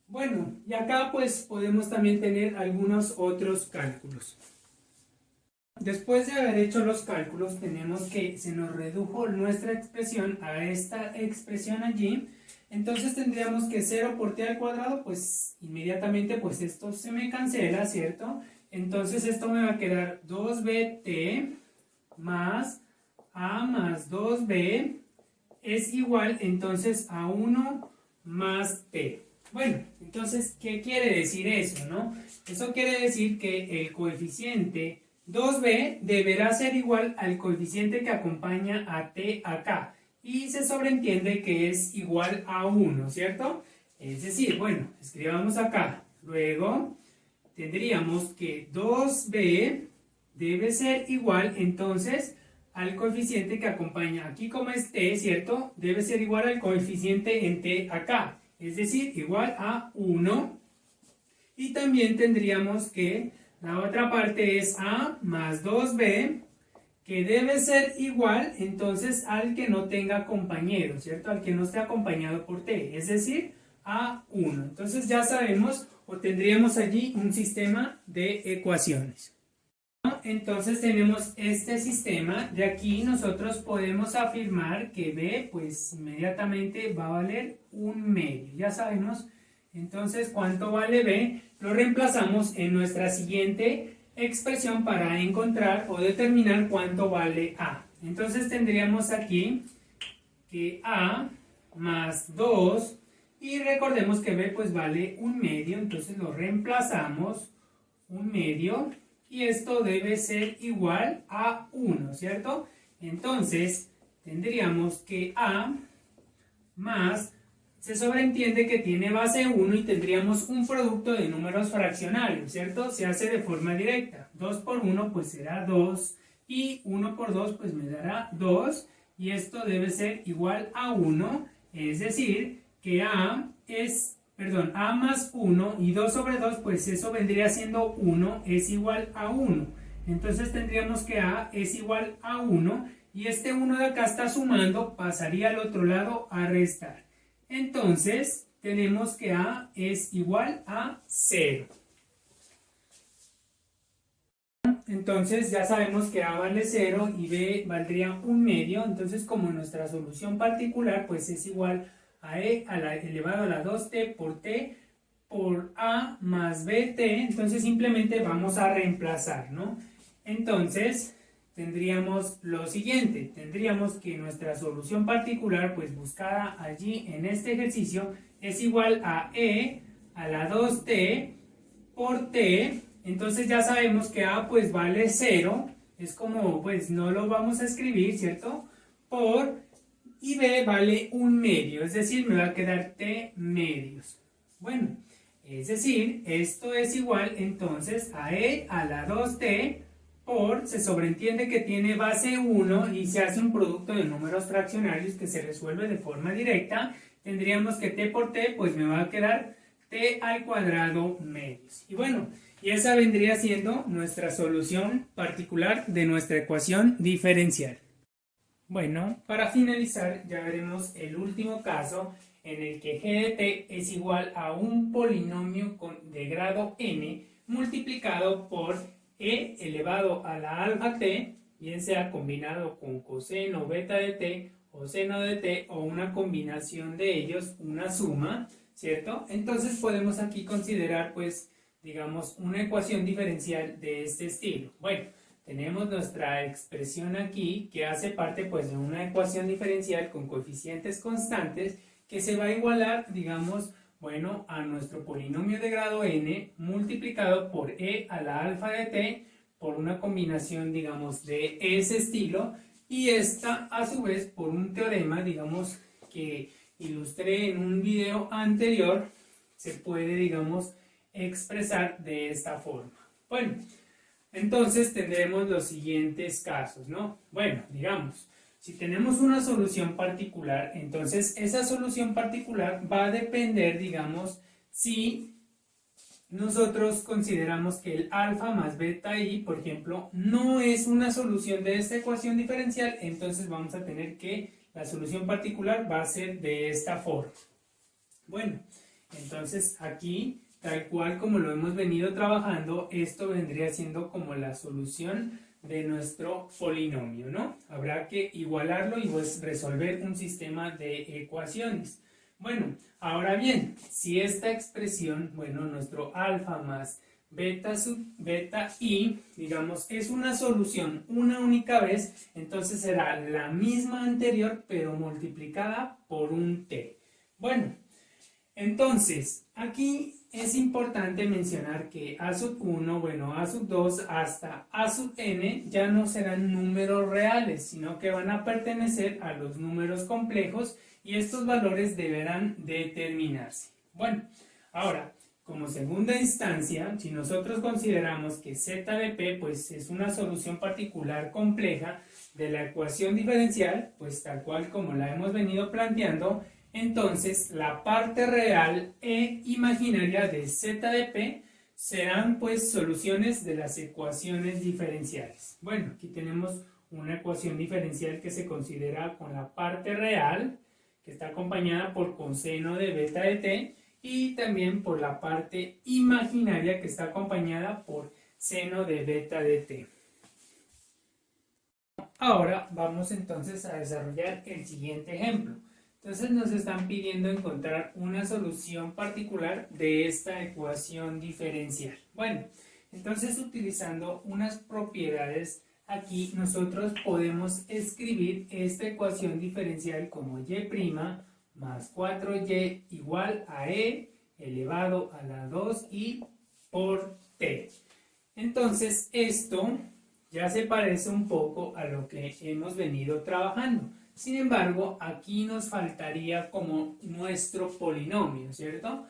Bueno, y acá pues podemos también tener algunos otros cálculos. Después de haber hecho los cálculos, tenemos que se nos redujo nuestra expresión a esta expresión allí. Entonces tendríamos que 0 por t al cuadrado, pues inmediatamente pues esto se me cancela, ¿cierto? Entonces esto me va a quedar 2bt más a más 2b es igual entonces a 1 más t. Bueno, entonces, ¿qué quiere decir eso, no? Eso quiere decir que el coeficiente 2b deberá ser igual al coeficiente que acompaña a t acá. Y se sobreentiende que es igual a 1, ¿cierto? Es decir, bueno, escribamos acá. Luego, tendríamos que 2b debe ser igual, entonces, al coeficiente que acompaña. Aquí como es t, ¿cierto? Debe ser igual al coeficiente en t acá. Es decir, igual a 1. Y también tendríamos que la otra parte es a más 2b, que debe ser igual entonces al que no tenga compañero, ¿cierto? Al que no esté acompañado por t, es decir, a 1. Entonces ya sabemos o tendríamos allí un sistema de ecuaciones. Entonces tenemos este sistema. De aquí nosotros podemos afirmar que b pues inmediatamente va a valer 1/2. Ya sabemos entonces cuánto vale b. Lo reemplazamos en nuestra siguiente expresión para encontrar o determinar cuánto vale a. Entonces tendríamos aquí que a más 2, y recordemos que b pues vale 1/2, entonces lo reemplazamos 1/2. Y esto debe ser igual a 1, ¿cierto? Entonces, tendríamos que a más, se sobreentiende que tiene base 1 y tendríamos un producto de números fraccionarios, ¿cierto? Se hace de forma directa. 2 por 1 pues será 2 y 1 por 2 pues me dará 2, y esto debe ser igual a 1, es decir, que a más 1 y 2 sobre 2, pues eso vendría siendo 1, es igual a 1. Entonces tendríamos que a es igual a 1, y este 1 de acá está sumando, pasaría al otro lado a restar. Entonces tenemos que a es igual a 0. Entonces ya sabemos que a vale 0 y b valdría 1/2. Entonces, como nuestra solución particular pues es igual a e elevado a la 2t por t por a más bt, entonces simplemente vamos a reemplazar, ¿no? Entonces tendríamos lo siguiente, tendríamos que nuestra solución particular pues buscada allí en este ejercicio es igual a e a la 2t por t. Entonces ya sabemos que a pues vale 0, es como pues no lo vamos a escribir, ¿cierto? Y b vale 1/2, es decir, me va a quedar t medios. Bueno, es decir, esto es igual entonces a e a la 2t se sobreentiende que tiene base 1 y se hace un producto de números fraccionarios que se resuelve de forma directa. Tendríamos que t por t pues me va a quedar t al cuadrado medios. Y bueno, y esa vendría siendo nuestra solución particular de nuestra ecuación diferencial. Bueno, para finalizar ya veremos el último caso en el que g de t es igual a un polinomio de grado n multiplicado por e elevado a la alfa t, bien sea combinado con coseno beta de t o seno de t o una combinación de ellos, una suma, ¿cierto? Entonces podemos aquí considerar pues digamos una ecuación diferencial de este estilo. Bueno, tenemos nuestra expresión aquí que hace parte pues de una ecuación diferencial con coeficientes constantes que se va a igualar, digamos, bueno, a nuestro polinomio de grado n multiplicado por e a la alfa de t por una combinación, digamos, de ese estilo y esta a su vez por un teorema, digamos, que ilustré en un video anterior, se puede, digamos, expresar de esta forma. Bueno, entonces tendremos los siguientes casos, ¿no? Bueno, digamos, si tenemos una solución particular, entonces esa solución particular va a depender, digamos, si nosotros consideramos que el alfa más beta i, por ejemplo, no es una solución de esta ecuación diferencial, entonces vamos a tener que la solución particular va a ser de esta forma. Bueno, entonces aquí, tal cual como lo hemos venido trabajando, esto vendría siendo como la solución de nuestro polinomio, ¿no? Habrá que igualarlo y pues resolver un sistema de ecuaciones. Bueno, ahora bien, si esta expresión, bueno, nuestro alfa más beta sub beta i, digamos, es una solución una única vez, entonces será la misma anterior, pero multiplicada por un t. Bueno, entonces, aquí es importante mencionar que a sub 1, bueno, a sub 2 hasta a sub n ya no serán números reales, sino que van a pertenecer a los números complejos y estos valores deberán determinarse. Bueno, ahora, como segunda instancia, si nosotros consideramos que z de p pues, es una solución particular compleja de la ecuación diferencial, pues tal cual como la hemos venido planteando, entonces la parte real e imaginaria de z de p serán pues soluciones de las ecuaciones diferenciales. Bueno, aquí tenemos una ecuación diferencial que se considera con la parte real, que está acompañada por coseno de beta de t, y también por la parte imaginaria que está acompañada por seno de beta de t. Ahora vamos entonces a desarrollar el siguiente ejemplo. Entonces nos están pidiendo encontrar una solución particular de esta ecuación diferencial. Bueno, entonces utilizando unas propiedades aquí nosotros podemos escribir esta ecuación diferencial como y' más 4y igual a e elevado a la 2i por t. Entonces esto ya se parece un poco a lo que hemos venido trabajando. Sin embargo, aquí nos faltaría como nuestro polinomio, ¿cierto?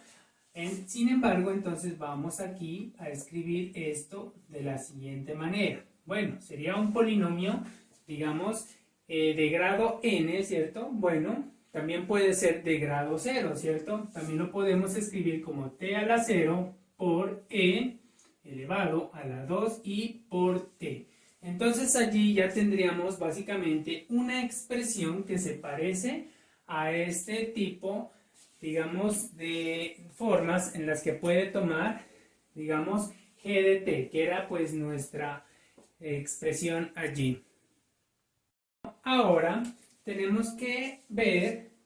Sin embargo, entonces vamos aquí a escribir esto de la siguiente manera. Bueno, sería un polinomio, digamos, de grado n, ¿cierto? Bueno, también puede ser de grado 0, ¿cierto? También lo podemos escribir como t a la 0 por e elevado a la 2i por t. Entonces allí ya tendríamos básicamente una expresión que se parece a este tipo, digamos, de formas en las que puede tomar, digamos, g de t, que era pues nuestra expresión allí. Ahora tenemos que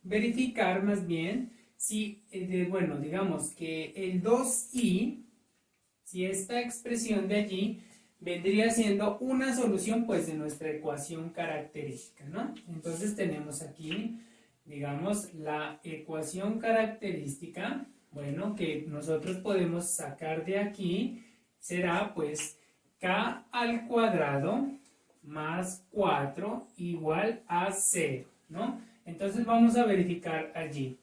verificar más bien si, bueno, digamos que el 2i, si esta expresión de allí vendría siendo una solución pues de nuestra ecuación característica, ¿no? Entonces tenemos aquí, digamos, la ecuación característica, bueno, que nosotros podemos sacar de aquí, será pues k al cuadrado más 4 igual a 0, ¿no? Entonces vamos a verificar allí.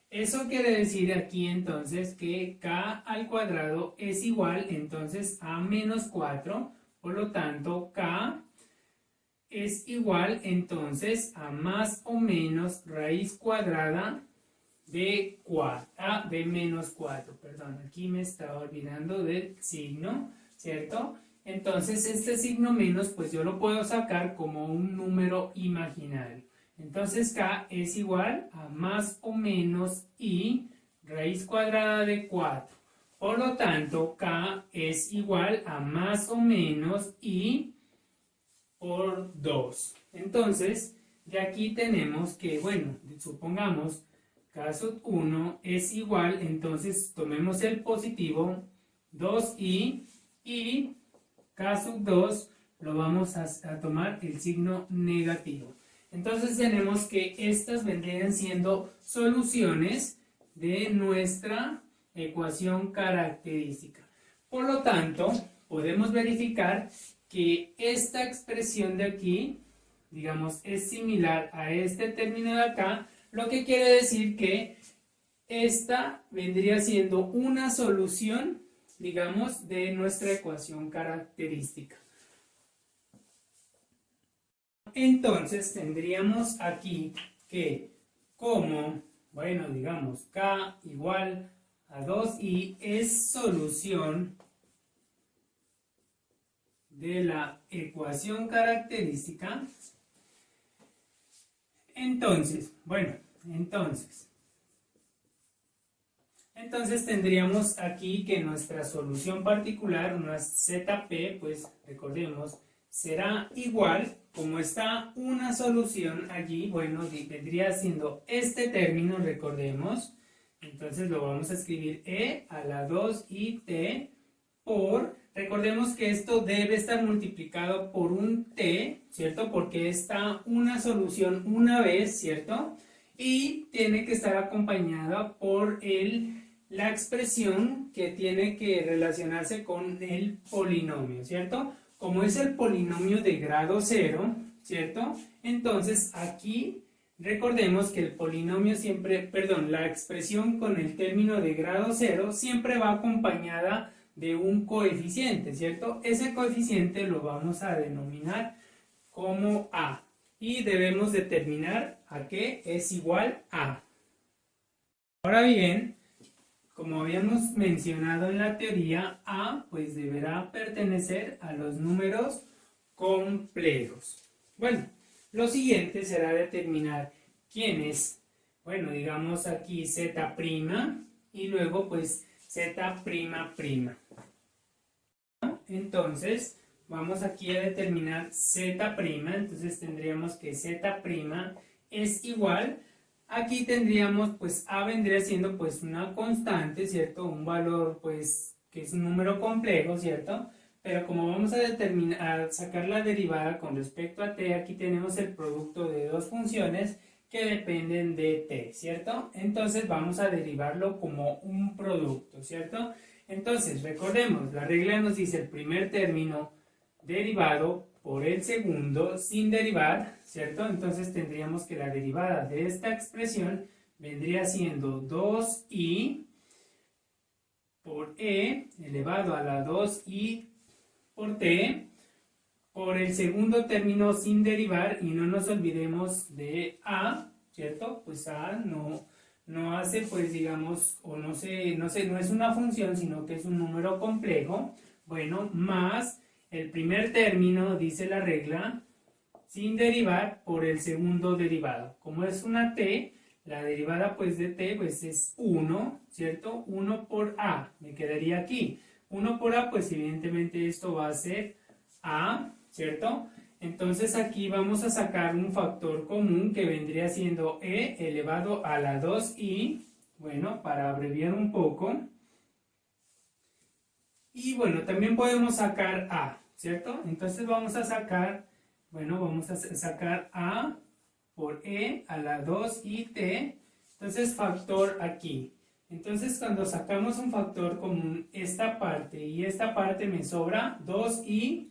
Eso quiere decir aquí entonces que k al cuadrado es igual entonces a menos 4, por lo tanto k es igual entonces a más o menos raíz cuadrada de menos 4, perdón, aquí me estaba olvidando del signo, ¿cierto? Entonces este signo menos pues yo lo puedo sacar como un número imaginario. Entonces k es igual a más o menos i raíz cuadrada de 4. Por lo tanto, k es igual a más o menos i por 2. Entonces, de aquí tenemos que, bueno, supongamos k sub 1 es igual, entonces tomemos el positivo 2i y k sub 2 lo vamos a tomar el signo negativo. Entonces tenemos que estas vendrían siendo soluciones de nuestra ecuación característica. Por lo tanto, podemos verificar que esta expresión de aquí, digamos, es similar a este término de acá, lo que quiere decir que esta vendría siendo una solución, digamos, de nuestra ecuación característica. Entonces tendríamos aquí que como, bueno, digamos, k igual a 2i es solución de la ecuación característica. Entonces, bueno, entonces tendríamos aquí que nuestra solución particular, una ZP, pues recordemos, será igual, como está una solución allí, bueno, vendría siendo este término, recordemos, entonces lo vamos a escribir e a la 2it por, recordemos que esto debe estar multiplicado por un t, ¿cierto? Porque está una solución una vez, ¿cierto? Y tiene que estar acompañada por la expresión que tiene que relacionarse con el polinomio, ¿cierto? Como es el polinomio de grado 0, ¿cierto? Entonces aquí recordemos que el polinomio siempre, perdón, la expresión con el término de grado 0 siempre va acompañada de un coeficiente, ¿cierto? Ese coeficiente lo vamos a denominar como a y debemos determinar a qué es igual a. Ahora bien, como habíamos mencionado en la teoría, a pues deberá pertenecer a los números complejos. Bueno, lo siguiente será determinar quién es, bueno, digamos aquí z' y luego pues z''. Entonces, vamos aquí a determinar z', entonces tendríamos que z' es igual. Aquí tendríamos, pues, a vendría siendo, pues, una constante, ¿cierto? Un valor, pues, que es un número complejo, ¿cierto? Pero como vamos a determinar, a sacar la derivada con respecto a t, aquí tenemos el producto de dos funciones que dependen de t, ¿cierto? Entonces vamos a derivarlo como un producto, ¿cierto? Entonces, recordemos, la regla nos dice el primer término derivado por el segundo sin derivar, ¿cierto? Entonces tendríamos que la derivada de esta expresión vendría siendo 2i por e elevado a la 2i por t por el segundo término sin derivar, y no nos olvidemos de a, ¿cierto? Pues a no hace, pues digamos, o no es una función, sino que es un número complejo, bueno, más el primer término, dice la regla, sin derivar por el segundo derivado. Como es una t, la derivada pues de t pues es 1, ¿cierto? 1 por a, me quedaría aquí. 1 por a, pues evidentemente esto va a ser a, ¿cierto? Entonces aquí vamos a sacar un factor común que vendría siendo e elevado a la 2i, bueno, para abreviar un poco. Y bueno, también podemos sacar a, ¿cierto? Entonces vamos a sacar, bueno, vamos a sacar a por e a la 2it, entonces factor aquí. Entonces cuando sacamos un factor común, esta parte y esta parte me sobra 2i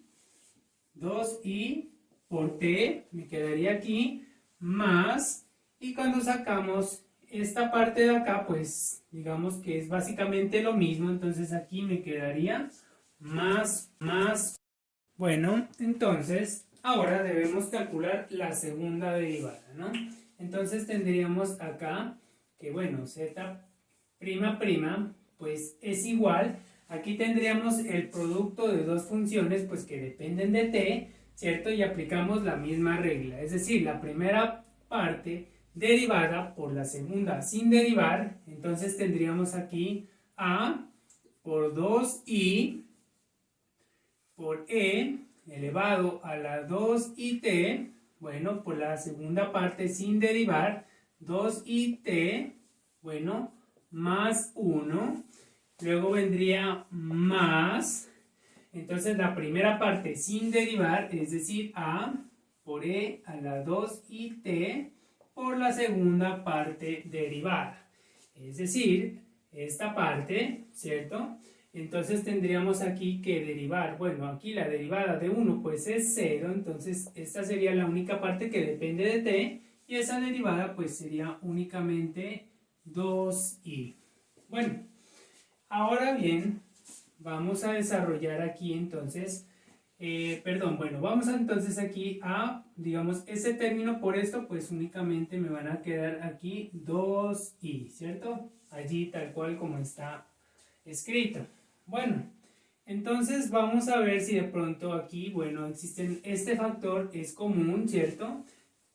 por t, me quedaría aquí, más, y cuando sacamos esta parte de acá, pues digamos que es básicamente lo mismo, entonces aquí me quedaría más. Bueno, entonces ahora debemos calcular la segunda derivada, ¿no? Entonces tendríamos acá que, bueno, z'', pues es igual. Aquí tendríamos el producto de dos funciones, pues que dependen de t, ¿cierto? Y aplicamos la misma regla, es decir, la primera parte derivada por la segunda sin derivar, entonces tendríamos aquí a por 2i por e elevado a la 2it, bueno, por la segunda parte sin derivar, 2it, bueno, más 1, luego vendría más, entonces la primera parte sin derivar, es decir, a por e a la 2it, por la segunda parte derivada, es decir, esta parte, ¿cierto? Entonces tendríamos aquí que derivar, bueno, aquí la derivada de 1 pues es 0, entonces esta sería la única parte que depende de t, y esa derivada pues sería únicamente 2i. Bueno, ahora bien, vamos a desarrollar aquí entonces, vamos entonces aquí a, digamos, ese término por esto, pues únicamente me van a quedar aquí 2i, ¿cierto? Allí tal cual como está escrito. Bueno, entonces vamos a ver si de pronto aquí, bueno, este factor es común, ¿cierto?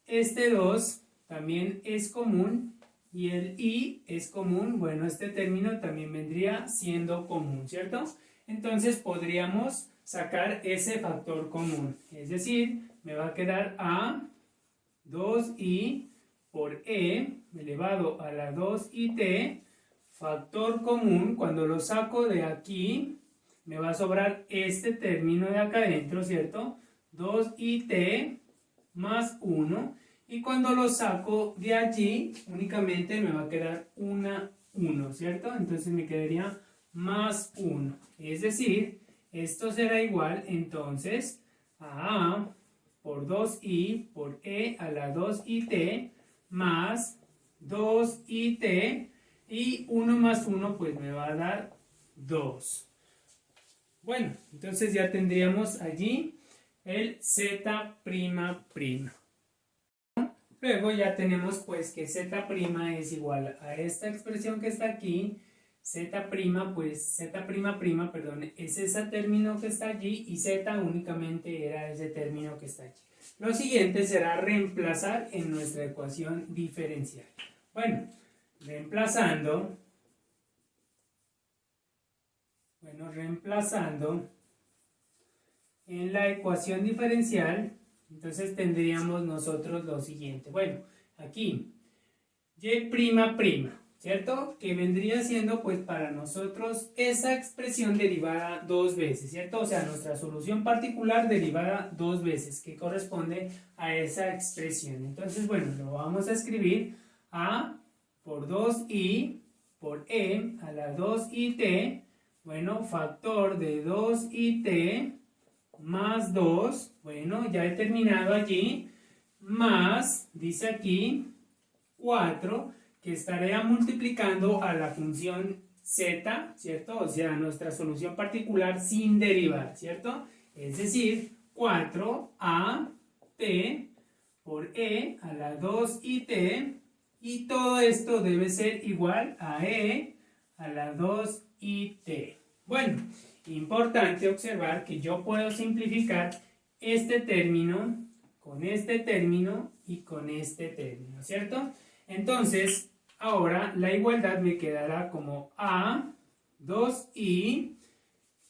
Este 2 también es común y el i es común. Bueno, este término también vendría siendo común, ¿cierto? Entonces podríamos sacar ese factor común. Es decir, me va a quedar a 2i por e elevado a la 2it, factor común. Cuando lo saco de aquí, me va a sobrar este término de acá adentro, ¿cierto? 2it más 1. Y cuando lo saco de allí, únicamente me va a quedar 1, ¿cierto? Entonces me quedaría más 1. Es decir, esto será igual entonces a A por 2i por e a la 2it más 2it, y 1 más 1 pues me va a dar 2. Bueno, entonces ya tendríamos allí el z''. Luego ya tenemos pues que z' es igual a esta expresión que está aquí. Z', pues perdón, es ese término que está allí, y z únicamente era ese término que está allí. Lo siguiente será reemplazar en nuestra ecuación diferencial. Bueno, reemplazando en la ecuación diferencial, entonces tendríamos nosotros lo siguiente. Bueno, aquí y', ¿cierto? Que vendría siendo pues para nosotros esa expresión derivada dos veces, ¿cierto? O sea, nuestra solución particular derivada dos veces, que corresponde a esa expresión. Entonces, bueno, lo vamos a escribir a por 2i por e a la 2it, bueno, factor de 2it más 2, bueno, ya he terminado allí, más, dice aquí, 4, que estaría multiplicando a la función z, ¿cierto? O sea, nuestra solución particular sin derivar, ¿cierto? Es decir, 4at por e a la 2it, y todo esto debe ser igual a e a la 2it. Bueno, importante observar que yo puedo simplificar este término con este término y con este término, ¿cierto? Entonces, ahora la igualdad me quedará como a 2i,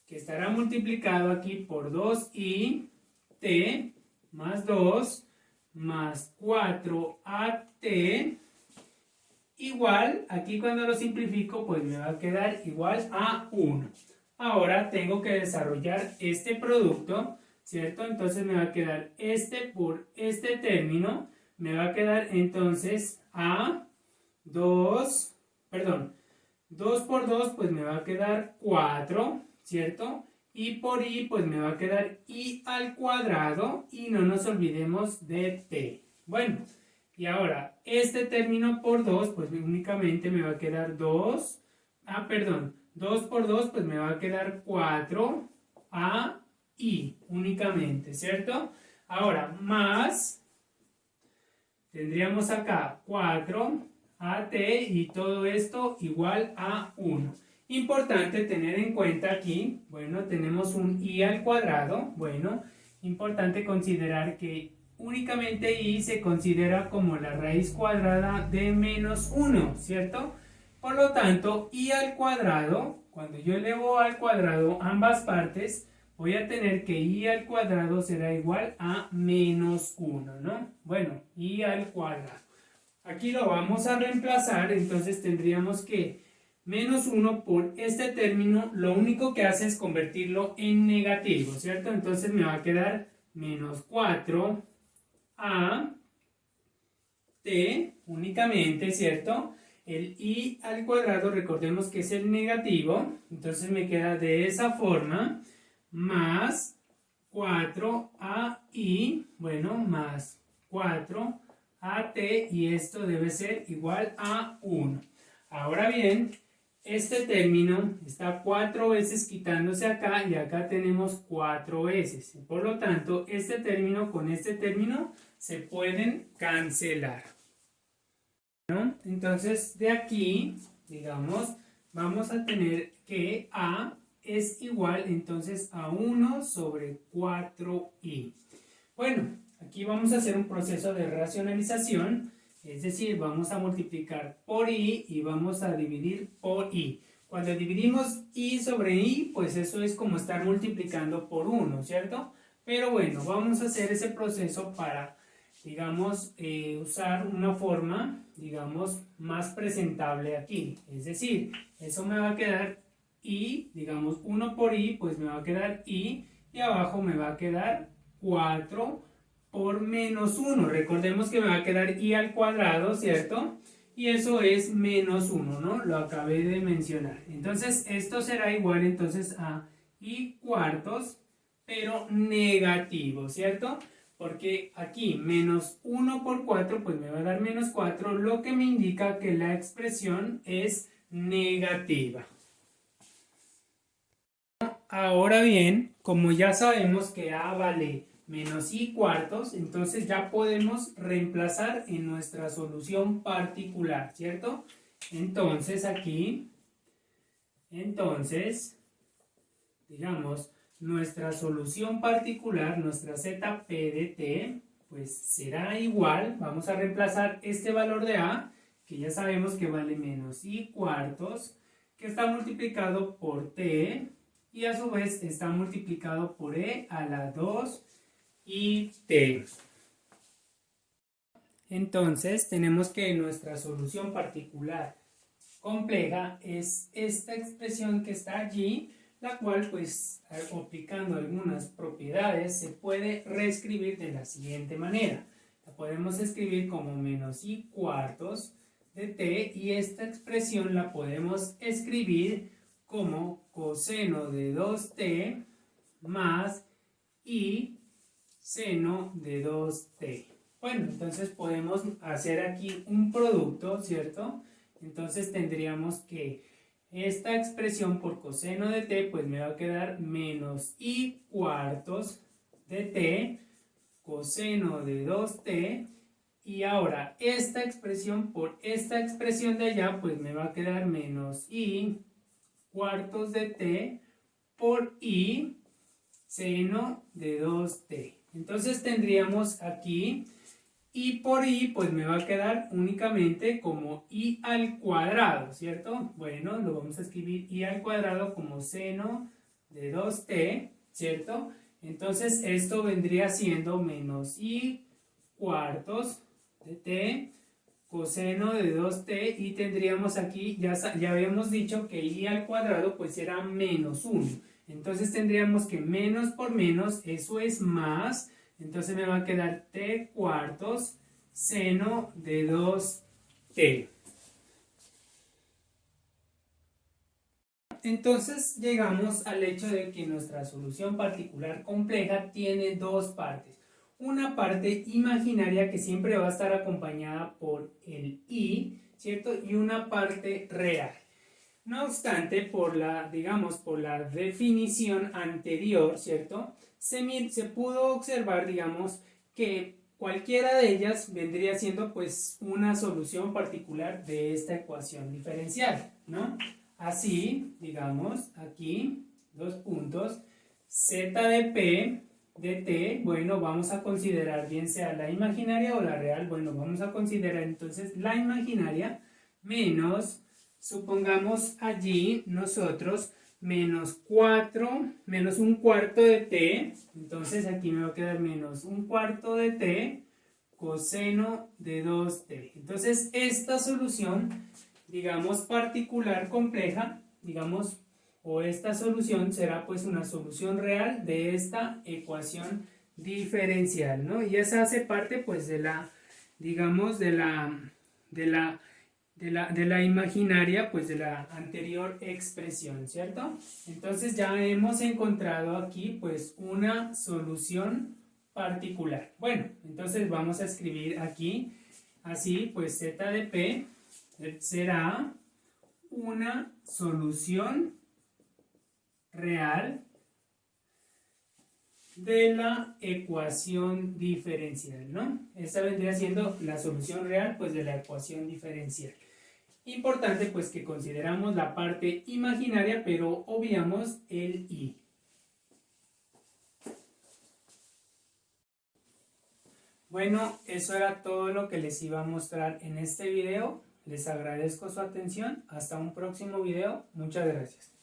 que estará multiplicado aquí por 2i t más 2 más 4at, igual, aquí cuando lo simplifico, pues me va a quedar igual a 1. Ahora tengo que desarrollar este producto, ¿cierto? Entonces me va a quedar este por este término, me va a quedar entonces a 2 por 2 pues me va a quedar 4, ¿cierto? Y por i pues me va a quedar i al cuadrado, y no nos olvidemos de t. Bueno, y ahora este término por 2 pues únicamente me va a quedar 2 por 2 pues me va a quedar 4 a i únicamente, ¿cierto? Ahora más, tendríamos acá 4 at y todo esto igual a 1. Importante tener en cuenta aquí, bueno, tenemos un i al cuadrado. Bueno, importante considerar que únicamente i se considera como la raíz cuadrada de menos 1, ¿cierto? Por lo tanto, i al cuadrado, cuando yo elevo al cuadrado ambas partes, voy a tener que i al cuadrado será igual a menos 1, ¿no? Bueno, i al cuadrado. Aquí lo vamos a reemplazar, entonces tendríamos que menos 1 por este término, lo único que hace es convertirlo en negativo, ¿cierto? Entonces me va a quedar menos 4 a t únicamente, ¿cierto? el i al cuadrado, recordemos que es el negativo, entonces me queda de esa forma, más 4ai, bueno, más 4at, y esto debe ser igual a 1. Ahora bien, este término está 4 veces quitándose acá y acá tenemos 4 veces. Por lo tanto, este término con este término se pueden cancelar, ¿no? Entonces, de aquí, digamos, vamos a tener que a es igual entonces a 1 sobre 4i. Bueno, aquí vamos a hacer un proceso de racionalización. Es decir, vamos a multiplicar por i y vamos a dividir por i. Cuando dividimos i sobre i, pues eso es como estar multiplicando por 1, ¿cierto? Pero bueno, vamos a hacer ese proceso para, digamos, usar una forma, digamos, más presentable aquí. Es decir, eso me va a quedar i, digamos, 1 por i, pues me va a quedar i, y abajo me va a quedar 4 por menos 1. Recordemos que me va a quedar i al cuadrado, ¿cierto? Y eso es menos 1, ¿no? Lo acabé de mencionar. Entonces, esto será igual entonces a i cuartos, pero negativo, ¿cierto? Porque aquí menos 1 por 4, pues me va a dar menos 4, lo que me indica que la expresión es negativa. Ahora bien, como ya sabemos que a vale menos i cuartos, entonces ya podemos reemplazar en nuestra solución particular, ¿cierto? Entonces aquí, digamos, nuestra solución particular, nuestra ZP de t, pues será igual, vamos a reemplazar este valor de a, que ya sabemos que vale menos i cuartos, que está multiplicado por t, y a su vez está multiplicado por e a la 2 y t. Entonces tenemos que nuestra solución particular compleja es esta expresión que está allí, la cual pues aplicando algunas propiedades se puede reescribir de la siguiente manera. La podemos escribir como menos i cuartos de t, y esta expresión la podemos escribir como coseno de 2t más i seno de 2t. Bueno, entonces podemos hacer aquí un producto, ¿cierto? Entonces tendríamos que esta expresión por coseno de t, pues me va a quedar menos i cuartos de t coseno de 2t, y ahora esta expresión por esta expresión de allá, pues me va a quedar menos i cuartos de t por i seno de 2t. Entonces tendríamos aquí i por i, pues me va a quedar únicamente como i al cuadrado, ¿cierto? Bueno, lo vamos a escribir i al cuadrado como seno de 2t, ¿cierto? Entonces esto vendría siendo menos i cuartos de t coseno de 2t, y tendríamos aquí, ya habíamos dicho que i al cuadrado pues era menos 1. Entonces tendríamos que menos por menos, eso es más, entonces me va a quedar t cuartos seno de 2t. Entonces llegamos al hecho de que nuestra solución particular compleja tiene dos partes. Una parte imaginaria que siempre va a estar acompañada por el i, ¿cierto? Y una parte real. No obstante, por la definición anterior, ¿cierto? Se pudo observar, digamos, que cualquiera de ellas vendría siendo pues una solución particular de esta ecuación diferencial, ¿no? Así, digamos, aquí, dos puntos, z de p de t, bueno, vamos a considerar bien sea la imaginaria o la real. Bueno, vamos a considerar entonces la imaginaria menos, supongamos allí nosotros, menos 4, menos un cuarto de t, entonces aquí me va a quedar menos un cuarto de t coseno de 2t. Entonces esta solución, digamos, particular compleja, digamos, o esta solución será pues una solución real de esta ecuación diferencial, ¿no? Y esa hace parte pues de la, digamos, de la de la imaginaria, pues de la anterior expresión, ¿cierto? Entonces ya hemos encontrado aquí pues una solución particular. Bueno, entonces vamos a escribir aquí, así pues z de p será una solución real de la ecuación diferencial, ¿no? Esta vendría siendo la solución real pues de la ecuación diferencial. Importante pues que consideramos la parte imaginaria, pero obviamos el y. Bueno, eso era todo lo que les iba a mostrar en este video. Les agradezco su atención. Hasta un próximo video. Muchas gracias.